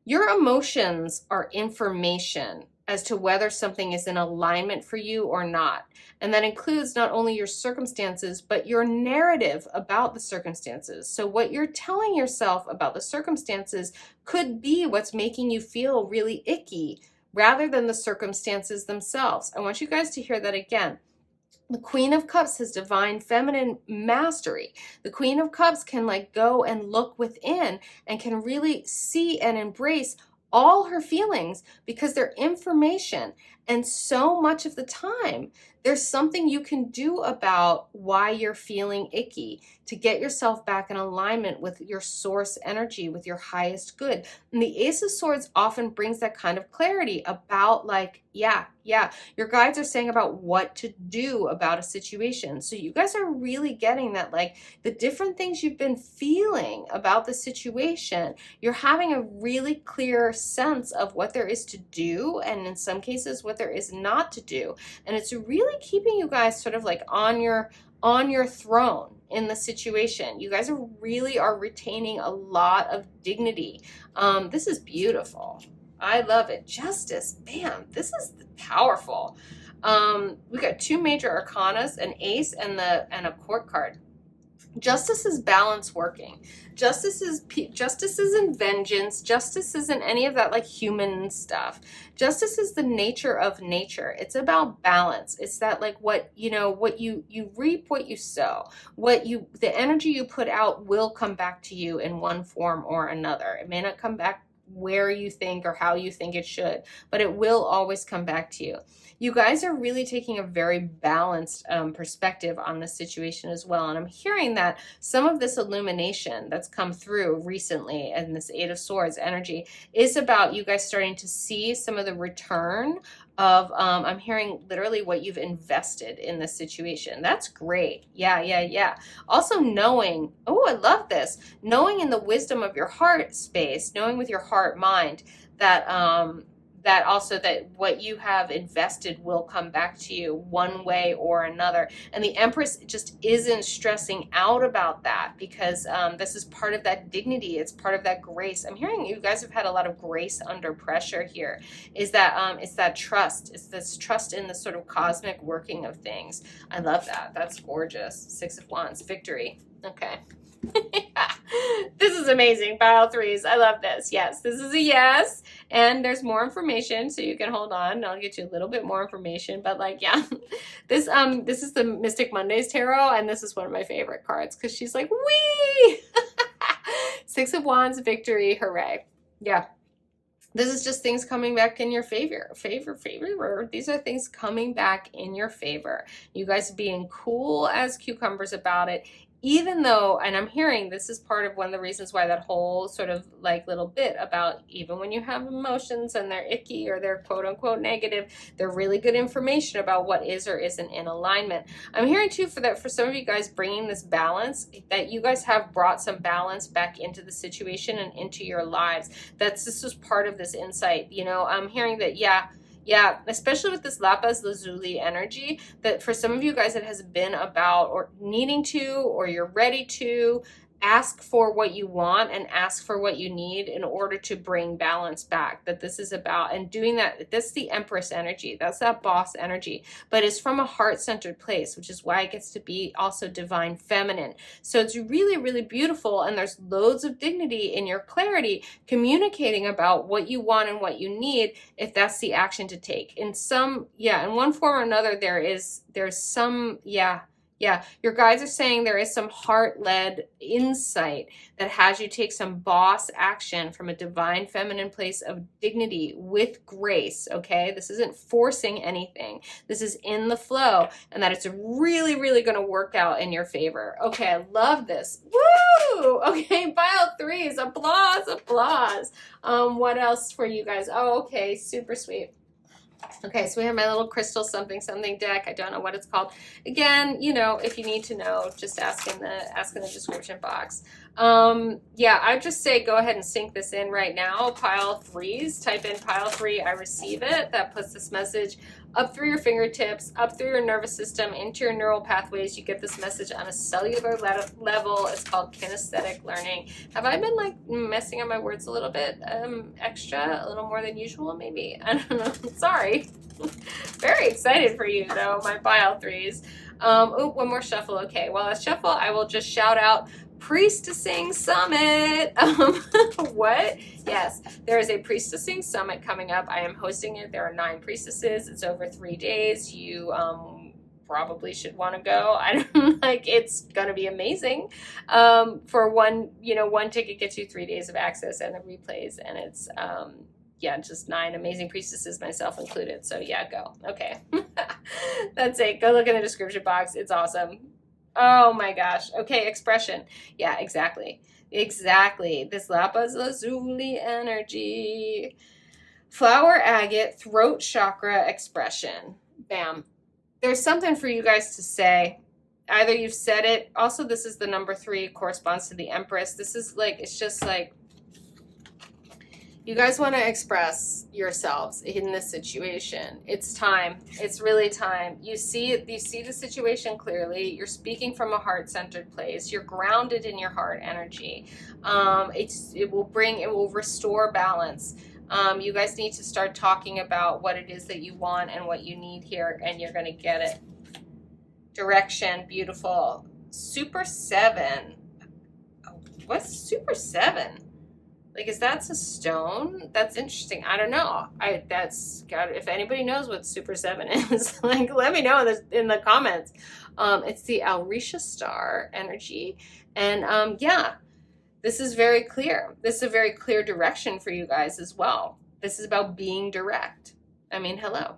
your emotions are information as to whether something is in alignment for you or not. And that includes not only your circumstances, but your narrative about the circumstances. So what you're telling yourself about the circumstances could be what's making you feel really icky rather than the circumstances themselves. I want you guys to hear that again. The Queen of Cups has divine feminine mastery. The Queen of Cups can like go and look within and can really see and embrace all her feelings because they're information. And so much of the time, there's something you can do about why you're feeling icky to get yourself back in alignment with your source energy, with your highest good. And the Ace of Swords often brings that kind of clarity about like, yeah, your guides are saying about what to do about a situation. So you guys are really getting that like the different things you've been feeling about the situation, you're having a really clear sense of what there is to do, and in some cases what there is not to do. And it's really keeping you guys sort of like on your throne in the situation. You guys are really retaining a lot of dignity. This is beautiful. I love it. Justice, bam, this is powerful. We got two major arcanas, an ace and a court card. Justice is balance working. Justice isn't vengeance. Justice isn't any of that like human stuff. Justice is the nature of nature. It's about balance. It's that like what you reap what you sow. The energy you put out will come back to you in one form or another. It may not come back where you think or how you think it should, but it will always come back to you. You guys are really taking a very balanced perspective on this situation as well. And I'm hearing that some of this illumination that's come through recently and this Eight of Swords energy is about you guys starting to see some of the return of, I'm hearing literally what you've invested in this situation. That's great. Yeah. Also knowing, oh, I love this, knowing in the wisdom of your heart space, knowing with your heart mind that, that also that what you have invested will come back to you one way or another. And the Empress just isn't stressing out about that, because this is part of that dignity. It's part of that grace. I'm hearing you guys have had a lot of grace under pressure here. Is that it's that trust. It's this trust in the sort of cosmic working of things. I love that. That's gorgeous. Six of Wands, victory. Okay. This is amazing. Pile threes. I love this. Yes, this is a yes. And there's more information, so you can hold on. I'll get you a little bit more information. But like, yeah, this is the Mystic Mondays Tarot, and this is one of my favorite cards because she's like, wee! Six of Wands, victory, hooray. Yeah. This is just things coming back in your favor. Favor. These are things coming back in your favor. You guys being cool as cucumbers about it. Even though, and I'm hearing this is part of one of the reasons why that whole sort of like little bit about even when you have emotions and they're icky or they're quote unquote negative, they're really good information about what is or isn't in alignment. I'm hearing too for some of you guys bringing this balance, that you guys have brought some balance back into the situation and into your lives. This was part of this insight. You know, I'm hearing that, yeah, especially with this Lapiz Lazuli energy, that for some of you guys it has been about or needing to, or you're ready to ask for what you want and ask for what you need in order to bring balance back. That this is about, and doing that, this is the Empress energy. That's that boss energy, but it's from a heart-centered place, which is why it gets to be also divine feminine. So it's really, really beautiful. And there's loads of dignity in your clarity, communicating about what you want and what you need, if that's the action to take. In one form or another, there's some, yeah, your guides are saying there is some heart-led insight that has you take some boss action from a divine feminine place of dignity with grace, okay? This isn't forcing anything. This is in the flow, and that it's really, really going to work out in your favor. Okay, I love this. Woo! Okay, pile threes. Applause, applause. What else for you guys? Oh, okay, super sweet. Okay, so we have my little crystal something deck. I don't know what it's called. Again, you know, if you need to know, just ask in the description box. Yeah, I'd just say go ahead and sink this in right now. Pile threes. Type in pile three. I receive it. That puts this message up through your fingertips, up through your nervous system, into your neural pathways. You get this message on a cellular level. It's called kinesthetic learning. Have I been like messing up my words a little bit extra, a little more than usual maybe? I don't know. Sorry. Very excited for you though, my pile threes. One more shuffle. Okay, while I shuffle, I will just shout out Priestessing Summit. What? Yes, there is a Priestessing Summit coming up. I am hosting it. There are 9 priestesses. It's over 3 days. You probably should want to go. I don't like, it's gonna be amazing. For one ticket gets you 3 days of access and the replays, and it's yeah, just 9 amazing priestesses, myself included. So yeah, go. Okay. That's it. Go look in the description box. It's awesome. Oh my gosh. Okay, expression. Yeah, exactly. Exactly. This Lapiz Lazuli energy. Flower agate, throat chakra expression. Bam. There's something for you guys to say. Either you've said it. Also, this is the number 3, corresponds to the Empress. This is like, it's just like, you guys want to express yourselves in this situation. It's time. It's really time. You see the situation clearly. You're speaking from a heart-centered place. You're grounded in your heart energy. It will restore balance. You guys need to start talking about what it is that you want and what you need here, and you're going to get it. Direction, beautiful. Super 7. What's Super 7? Like, is that a stone? That's interesting. I don't know. If anybody knows what Super 7 is, like, let me know in the comments. It's the Aurelia star energy. And yeah, this is very clear. This is a very clear direction for you guys as well. This is about being direct. I mean, hello.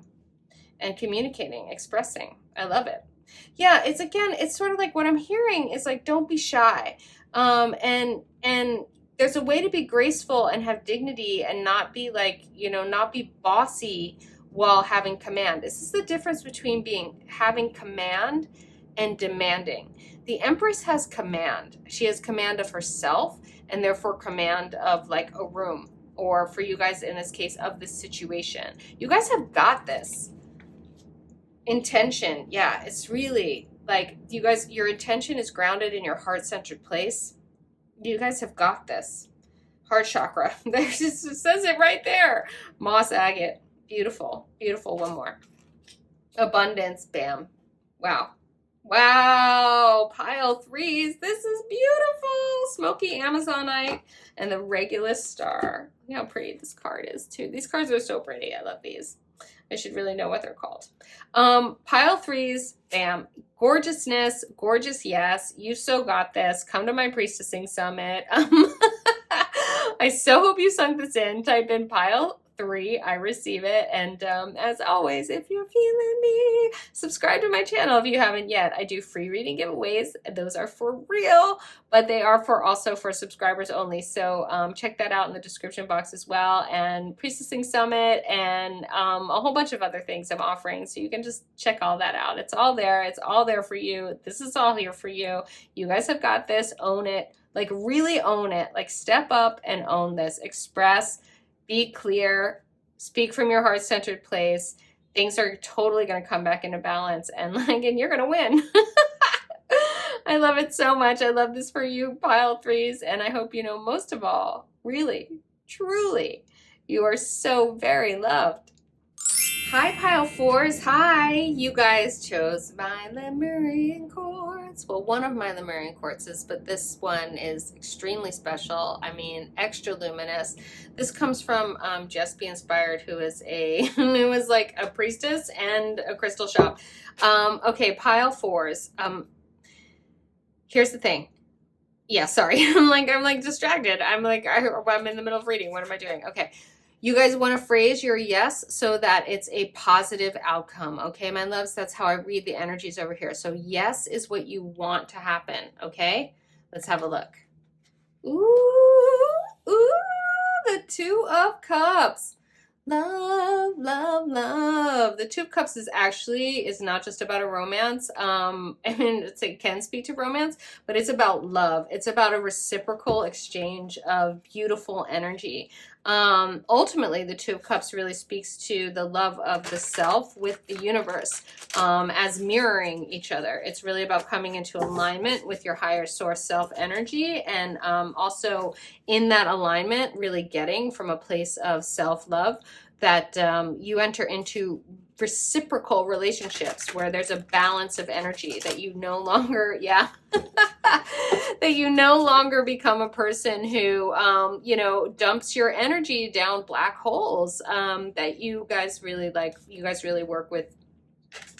And communicating, expressing. I love it. Yeah, it's sort of like what I'm hearing is like, don't be shy. And there's a way to be graceful and have dignity and not be like, not be bossy while having command. This is the difference between having command and demanding. The Empress has command. She has command of herself and therefore command of like a room. or for you guys in this case of this situation. You guys have got this. Intention, yeah, it's really like you guys, your intention is grounded in your heart-centered place. You guys have got this. Heart chakra, there just says it right there. Moss agate, beautiful, beautiful. One more. Abundance, bam. Wow. Wow, pile threes. This is beautiful. Smoky Amazonite and the Regulus star. Look how pretty this card is too. These cards are so pretty. I love these. I should really know what they're called. Pile threes, bam. Gorgeousness, gorgeous, yes. You so got this. Come to my Priestessing Summit. I so hope you sunk this in. Type in pile 3, I receive it. And as always, if you're feeling me, subscribe to my channel if you haven't yet. I do free reading giveaways. Those are for real, but they are also for subscribers only. So check that out in the description box as well. And Priestessing Summit and a whole bunch of other things I'm offering. So you can just check all that out. It's all there. It's all there for you. This is all here for you. You guys have got this. Own it. Like really own it. Like step up and own this. Express. Be clear, speak from your heart-centered place. Things are totally going to come back into balance, and you're going to win. I love it so much. I love this for you, pile threes, and I hope you know most of all, really, truly, you are so very loved. Hi, pile fours. Hi. You guys chose my Lemurian quartz. Well, one of my Lemurian quartzes, but this one is extremely special. I mean, extra luminous. This comes from Just Be Inspired, who is who is like a priestess and a crystal shop. Okay, pile fours. Here's the thing. Yeah, sorry. I'm like distracted. I'm in the middle of reading. What am I doing? Okay. You guys want to phrase your yes so that it's a positive outcome. Okay, my loves, that's how I read the energies over here. So yes is what you want to happen. Okay, let's have a look. Ooh, the Two of Cups. Love, love, love. The Two of Cups is not just about a romance. I mean, it can speak to romance, but it's about love. It's about a reciprocal exchange of beautiful energy. Ultimately, the Two of Cups really speaks to the love of the self with the universe as mirroring each other. It's really about coming into alignment with your higher source self energy, and also in that alignment, really getting from a place of self-love that you enter into reciprocal relationships where there's a balance of energy, that you no longer, that you no longer become a person who, dumps your energy down black holes, that you guys really work with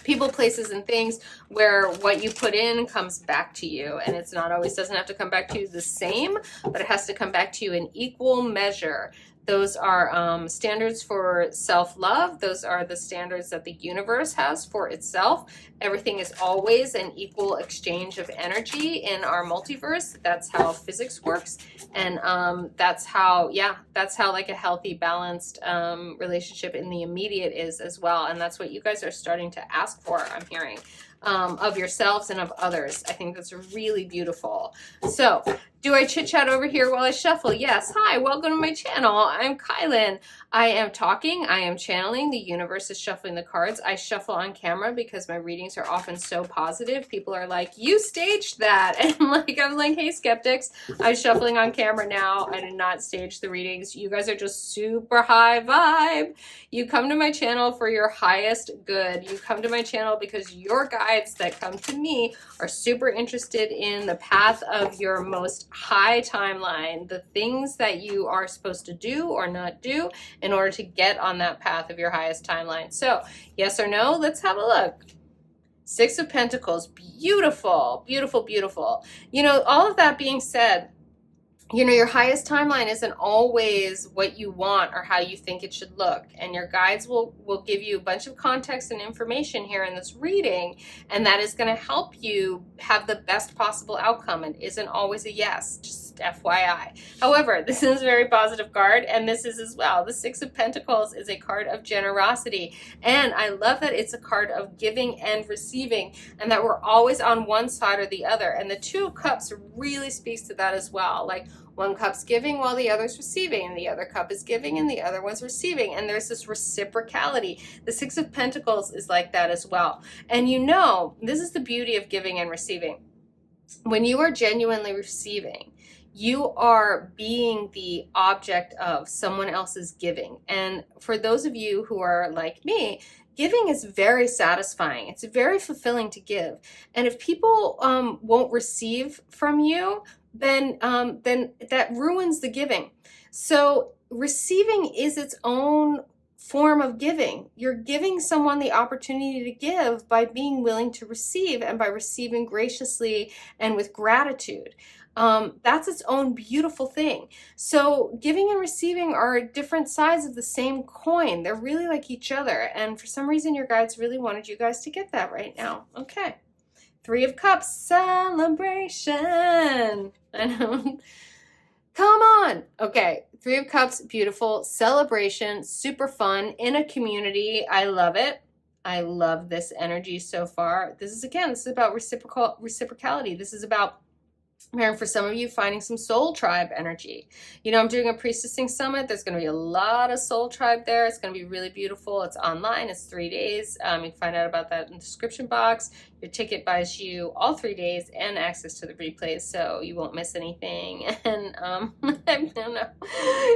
people, places, and things where what you put in comes back to you. And it's not always, doesn't have to come back to you the same, but it has to come back to you in equal measure. Those are standards for self-love. Those are the standards that the universe has for itself. Everything is always an equal exchange of energy in our multiverse. That's how physics works. And that's how like a healthy, balanced relationship in the immediate is as well. And that's what you guys are starting to ask for, I'm hearing, of yourselves and of others. I think that's really beautiful. So, do I chit chat over here while I shuffle? Yes. Hi, welcome to my channel. I'm Kylin. I am talking, I am channeling, the universe is shuffling the cards. I shuffle on camera because my readings are often so positive. People are like, you staged that. And I'm like, hey skeptics, I'm shuffling on camera now. I did not stage the readings. You guys are just super high vibe. You come to my channel for your highest good. You come to my channel because your guides that come to me are super interested in the path of your most high timeline, the things that you are supposed to do or not do in order to get on that path of your highest timeline. So, yes or no? Let's have a look. Six of Pentacles. Beautiful, beautiful, beautiful. All of that being said, your highest timeline isn't always what you want or how you think it should look. And your guides will give you a bunch of context and information here in this reading, and that is going to help you have the best possible outcome. It isn't always a yes. Just just FYI. However, this is a very positive card, and this is as well. The Six of Pentacles is a card of generosity, and I love that it's a card of giving and receiving, and that we're always on one side or the other. And the Two of Cups really speaks to that as well. Like, one cup's giving while the other's receiving, and the other cup is giving and the other one's receiving. And there's this reciprocality. The Six of Pentacles is like that as well. And you know, this is the beauty of giving and receiving. When you are genuinely receiving, you are being the object of someone else's giving. And for those of you who are like me, giving is very satisfying. It's very fulfilling to give. And if people won't receive from you, then that ruins the giving. So receiving is its own form of giving. You're giving someone the opportunity to give by being willing to receive, and by receiving graciously and with gratitude. That's its own beautiful thing. So giving and receiving are different sides of the same coin. They're really like each other. And for some reason, your guides really wanted you guys to get that right now. Okay. Three of Cups, celebration. I know. Come on. Okay. Three of Cups, beautiful celebration, super fun in a community. I love it. I love this energy so far. This is about reciprocality. This is about, for some of you, finding some soul tribe energy. You know, I'm doing a priestessing summit. There's going to be a lot of soul tribe there. It's going to be really beautiful. It's online. It's 3 days. You can find out about that in the description box. Your ticket buys you all 3 days and access to the replays, so you won't miss anything. And I don't know.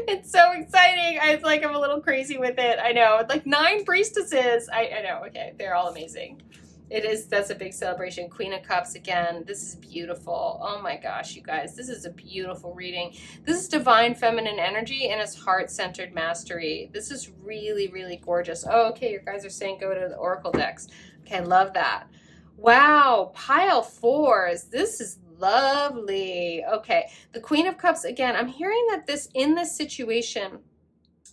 It's so exciting. I'm a little crazy with it. I know. It's like 9 priestesses. I know. Okay. They're all amazing. That's a big celebration. Queen of Cups again. This is beautiful. Oh my gosh, you guys. This is a beautiful reading. This is divine feminine energy, and it's heart-centered mastery. This is really, really gorgeous. Oh, okay, your guys are saying go to the Oracle decks. Okay, love that. Wow, pile 4s. This is lovely. Okay, the Queen of Cups again. I'm hearing that in this situation,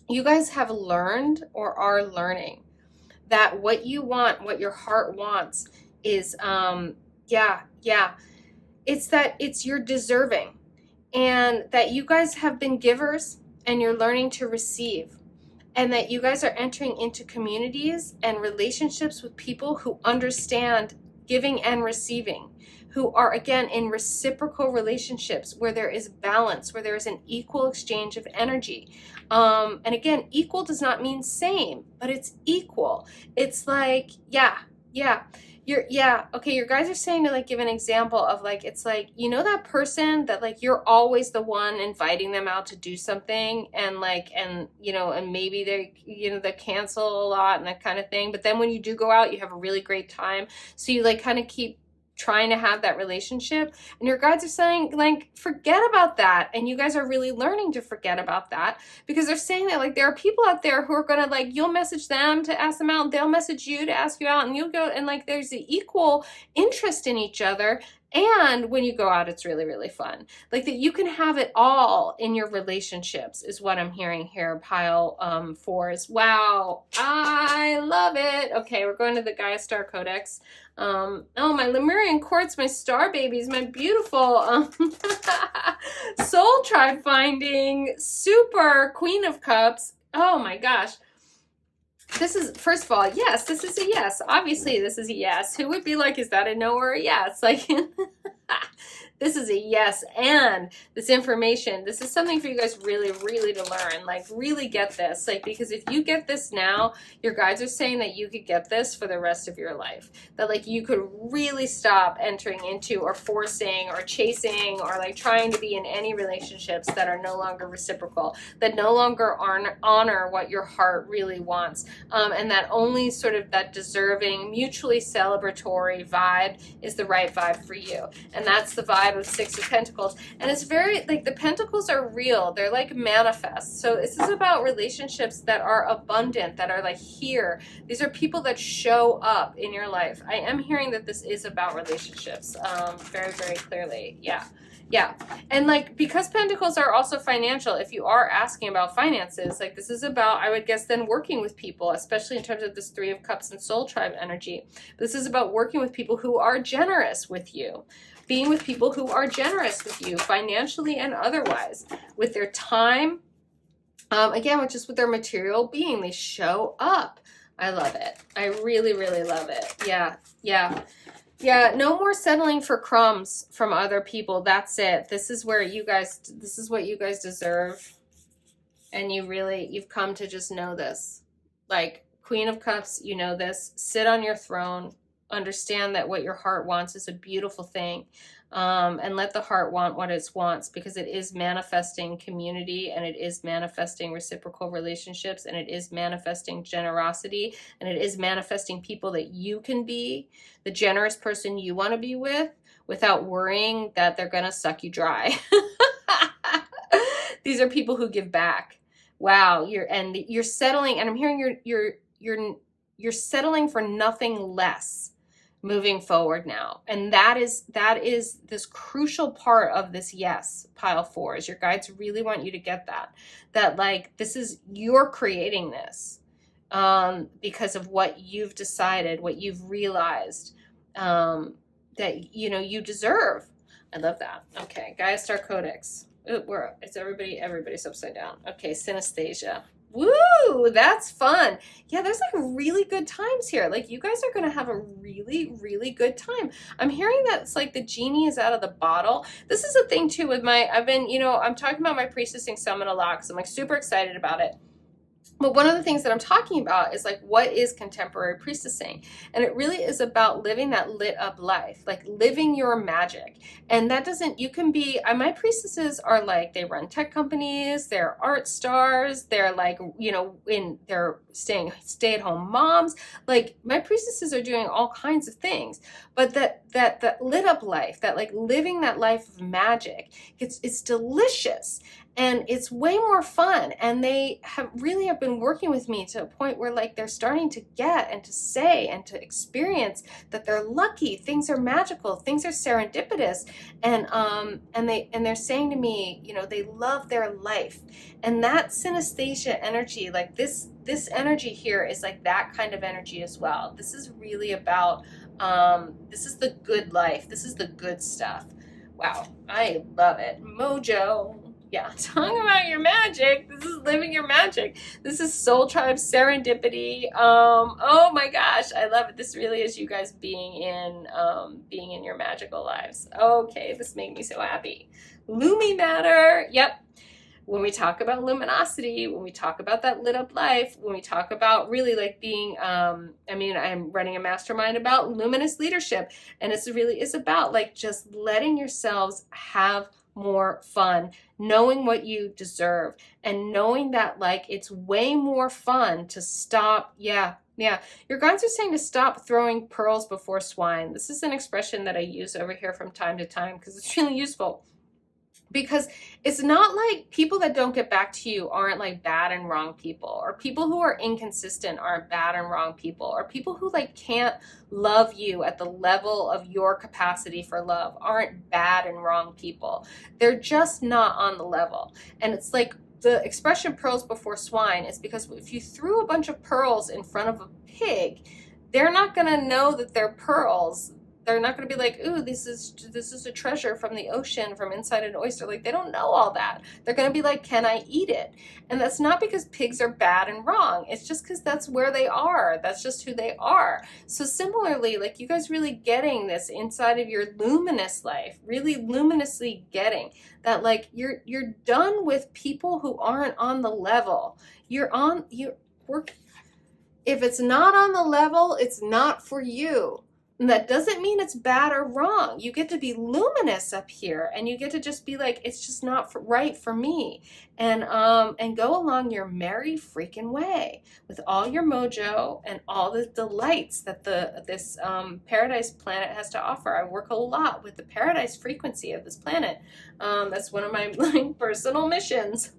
you guys have learned or are learning that what you want, what your heart wants is, it's you're deserving, and that you guys have been givers and you're learning to receive, and that you guys are entering into communities and relationships with people who understand giving and receiving, who are, again, in reciprocal relationships where there is balance, where there is an equal exchange of energy. And again, equal does not mean same, but it's equal. It's like, okay, your guys are saying to give an example of it's you know, that person that you're always the one inviting them out to do something, and and maybe they cancel a lot and that kind of thing, but then when you do go out, you have a really great time. So you kind of keep trying to have that relationship, and your guides are saying forget about that. And you guys are really learning to forget about that, because they're saying that there are people out there who are gonna you'll message them to ask them out, and they'll message you to ask you out, and you'll go, and there's the equal interest in each other. And when you go out, it's really, really fun. That you can have it all in your relationships is what I'm hearing here. Pile 4s. Wow. I love it. Okay, we're going to the Gaia Star Codex. Oh, my Lemurian Quartz, my star babies, my beautiful soul tribe finding, super Queen of Cups. Oh my gosh. This is, first of all, yes, this is a yes. Obviously, this is a yes. Who would be is that a no or a yes? This is a yes. And this information, this is something for you guys really, really to learn. Really get this. Because if you get this now, your guides are saying that you could get this for the rest of your life. That you could really stop entering into or forcing or chasing or trying to be in any relationships that are no longer reciprocal, that no longer honor what your heart really wants. And that only sort of that deserving, mutually celebratory vibe is the right vibe for you. And that's the vibe of Six of Pentacles. And it's very, the Pentacles are real. They're manifest. So this is about relationships that are abundant, that are here. These are people that show up in your life. I am hearing that this is about relationships, very, very clearly. Yeah. Yeah. And like, because pentacles are also financial, if you are asking about finances, like this is about, I would guess, then working with people, especially in terms of this 3 of Cups and Soul Tribe energy. This is about working with people who are generous with you, being with people who are generous with you financially and otherwise, with their time, again, with just with their material being. They show up. I love it. I really, really love it. Yeah. Yeah. Yeah, no more settling for crumbs from other people. That's it. This is where you guys, this is what you guys deserve. And you've come to just know this. Like, Queen of Cups, you know this. Sit on your throne. Understand that what your heart wants is a beautiful thing. And let the heart want what it wants, because it is manifesting community, and it is manifesting reciprocal relationships, and it is manifesting generosity, and it is manifesting people that you can be the generous person you want to be with without worrying that they're going to suck you dry. These are people who give back. Wow, you're settling, and I'm hearing you're settling for nothing less moving forward now. And that is this crucial part of this yes, pile 4, is your guides really want you to get that like, this is, you're creating this because of what you've decided, what you've realized that you deserve. I love that. Okay, Gaia Star Codex. It's everybody's upside down. Okay, synesthesia. Woo, that's fun. Yeah, there's like really good times here. Like, you guys are going to have a really, really good time. I'm hearing that it's like the genie is out of the bottle. This is a thing too with I'm talking about my priestessing summon a lot because I'm like super excited about it. But one of the things that I'm talking about is like, what is contemporary priestessing? And it really is about living that lit up life, like living your magic. And that doesn't, you can be, my priestesses are like, they run tech companies, they're art stars, they're like, they're stay-at-home moms. Like, my priestesses are doing all kinds of things. But that lit up life, that like living that life of magic, it's delicious. And it's way more fun. And they have been working with me to a point where like they're starting to get and to say and to experience that they're lucky, things are magical, things are serendipitous. And they're saying to me, they love their life. And that synesthesia energy, like this energy here is like that kind of energy as well. This is really about, this is the good life. This is the good stuff. Wow. I love it. Mojo. Yeah, talking about your magic. This is living your magic. This is Soul Tribe serendipity. Oh my gosh, I love it. This really is you guys being in your magical lives. Okay, this made me so happy. Lumi matter. Yep. When we talk about luminosity, when we talk about that lit up life, when we talk about really like being, I'm running a mastermind about luminous leadership, and it's really is about like just letting yourselves have more fun, knowing what you deserve, and knowing that like it's way more fun to stop. Yeah. Your guides are saying to stop throwing pearls before swine. This is an expression that I use over here from time to time because it's really useful. Because it's not like people that don't get back to you aren't like bad and wrong people, or people who are inconsistent aren't bad and wrong people, or people who like can't love you at the level of your capacity for love aren't bad and wrong people. They're just not on the level. And it's like the expression pearls before swine is because if you threw a bunch of pearls in front of a pig, they're not going to know that they're pearls. They're not going to be like, ooh, this is a treasure from the ocean, from inside an oyster. Like, they don't know all that. They're going to be like, can I eat it? And that's not because pigs are bad and wrong. It's just because that's where they are. That's just who they are. So similarly, like, you guys really getting this inside of your luminous life, really luminously getting that, like, you're done with people who aren't on the level. If it's not on the level, it's not for you. And that doesn't mean it's bad or wrong. You get to be luminous up here, and you get to just be like, it's just not right for me. And go along your merry freaking way with all your mojo and all the delights that this paradise planet has to offer. I work a lot with the paradise frequency of this planet. That's one of my personal missions.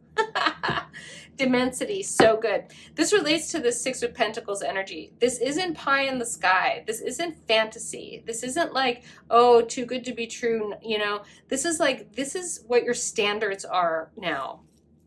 Dimensity, so good. This relates to the Six of Pentacles energy. This isn't pie in the sky. This isn't fantasy. This isn't like, oh, too good to be true, you know. This is like, this is what your standards are now.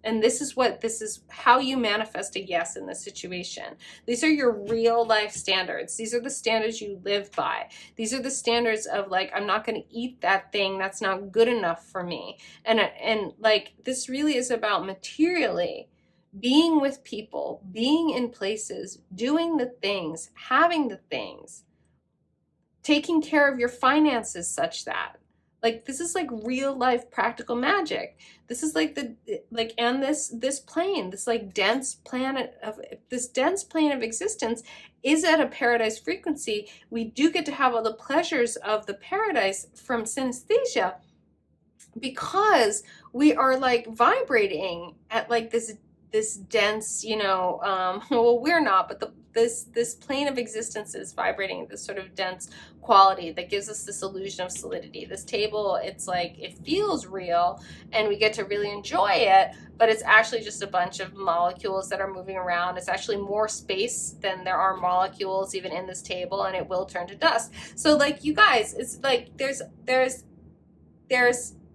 And this is how you manifest a yes in this situation. These are your real life standards. These are the standards you live by. These are the standards of like, I'm not going to eat that thing that's not good enough for me. And like, this really is about materially being with people, being in places, doing the things, having the things, taking care of your finances such that, like, this is like real life practical magic. This is like and this plane, this like dense plane of existence is at a paradise frequency. We do get to have all the pleasures of the paradise from synesthesia because we are like vibrating at like this dense, you know, well, we're not, but this plane of existence is vibrating this sort of dense quality that gives us this illusion of solidity. This table, it's like, it feels real and we get to really enjoy it, but it's actually just a bunch of molecules that are moving around. It's actually more space than there are molecules even in this table, and it will turn to dust. So like, you guys, it's like, there's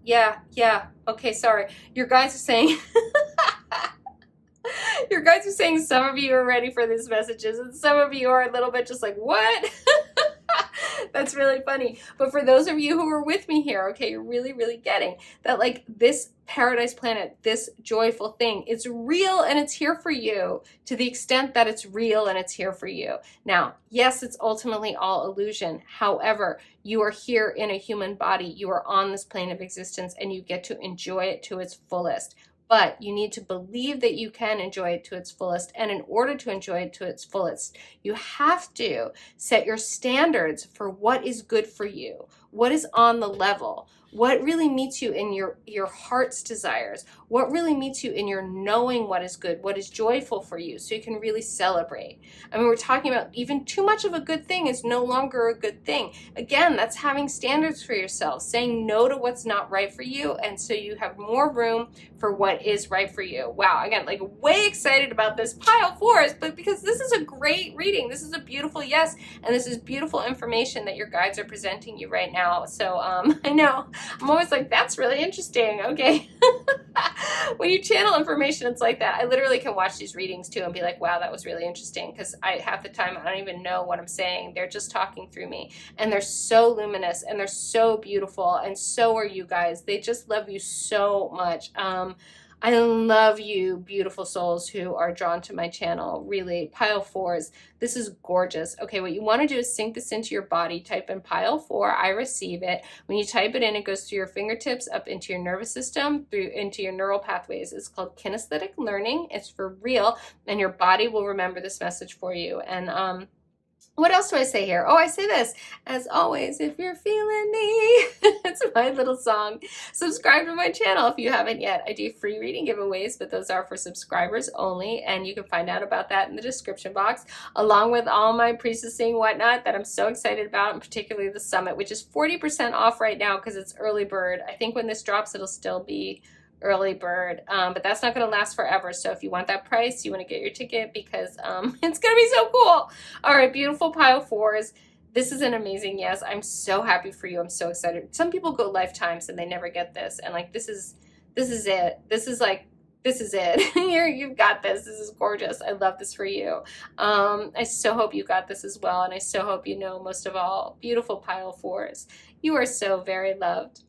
yeah, okay, sorry. Your guys are saying, your guys are saying some of you are ready for these messages and some of you are a little bit just like, what? That's really funny. But for those of you who are with me here, okay, you're really, really getting that, like, this paradise planet, this joyful thing, it's real and it's here for you to the extent that it's real and it's here for you. Now, yes, it's ultimately all illusion. However, you are here in a human body. You are on this plane of existence and you get to enjoy it to its fullest. But you need to believe that you can enjoy it to its fullest. And in order to enjoy it to its fullest, you have to set your standards for what is good for you, what is on the level, what really meets you in your heart's desires, what really meets you in your knowing what is good, what is joyful for you, so you can really celebrate. I mean, we're talking about even too much of a good thing is no longer a good thing. Again, that's having standards for yourself, saying no to what's not right for you, and so you have more room for what is right for you. Wow, again, like, way excited about this pile forest, but because this is a great reading. This is a beautiful yes, and this is beautiful information that your guides are presenting you right now. So I know, I'm always like, that's really interesting. Okay. When you channel information, it's like that. I literally can watch these readings too and be like, wow, that was really interesting, because half the time I don't even know what I'm saying. They're just talking through me, and they're so luminous and they're so beautiful, and so are you guys. They just love you so much. I love you, beautiful souls who are drawn to my channel. Really, pile fours, this is gorgeous. Okay, what you want to do is sink this into your body. Type in pile 4, I receive it. When you type it in, it goes through your fingertips, up into your nervous system, through into your neural pathways. It's called kinesthetic learning. It's for real, and your body will remember this message for you. And what else do I say here? Oh, I say this. As always, if you're feeling me, it's my little song. Subscribe to my channel if you haven't yet. I do free reading giveaways, but those are for subscribers only, and you can find out about that in the description box, along with all my priestessing whatnot that I'm so excited about, and particularly the summit, which is 40% off right now because it's early bird. I think when this drops, it'll still be early bird, but that's not going to last forever. So if you want that price, you want to get your ticket, because it's going to be so cool. All right, beautiful pile fours. This is an amazing yes. I'm so happy for you. I'm so excited. Some people go lifetimes and they never get this, and like, this is it. This is it. You've got this. This is gorgeous. I love this for you. I so hope you got this as well, and I so hope you know, most of all, beautiful pile fours, you are so very loved.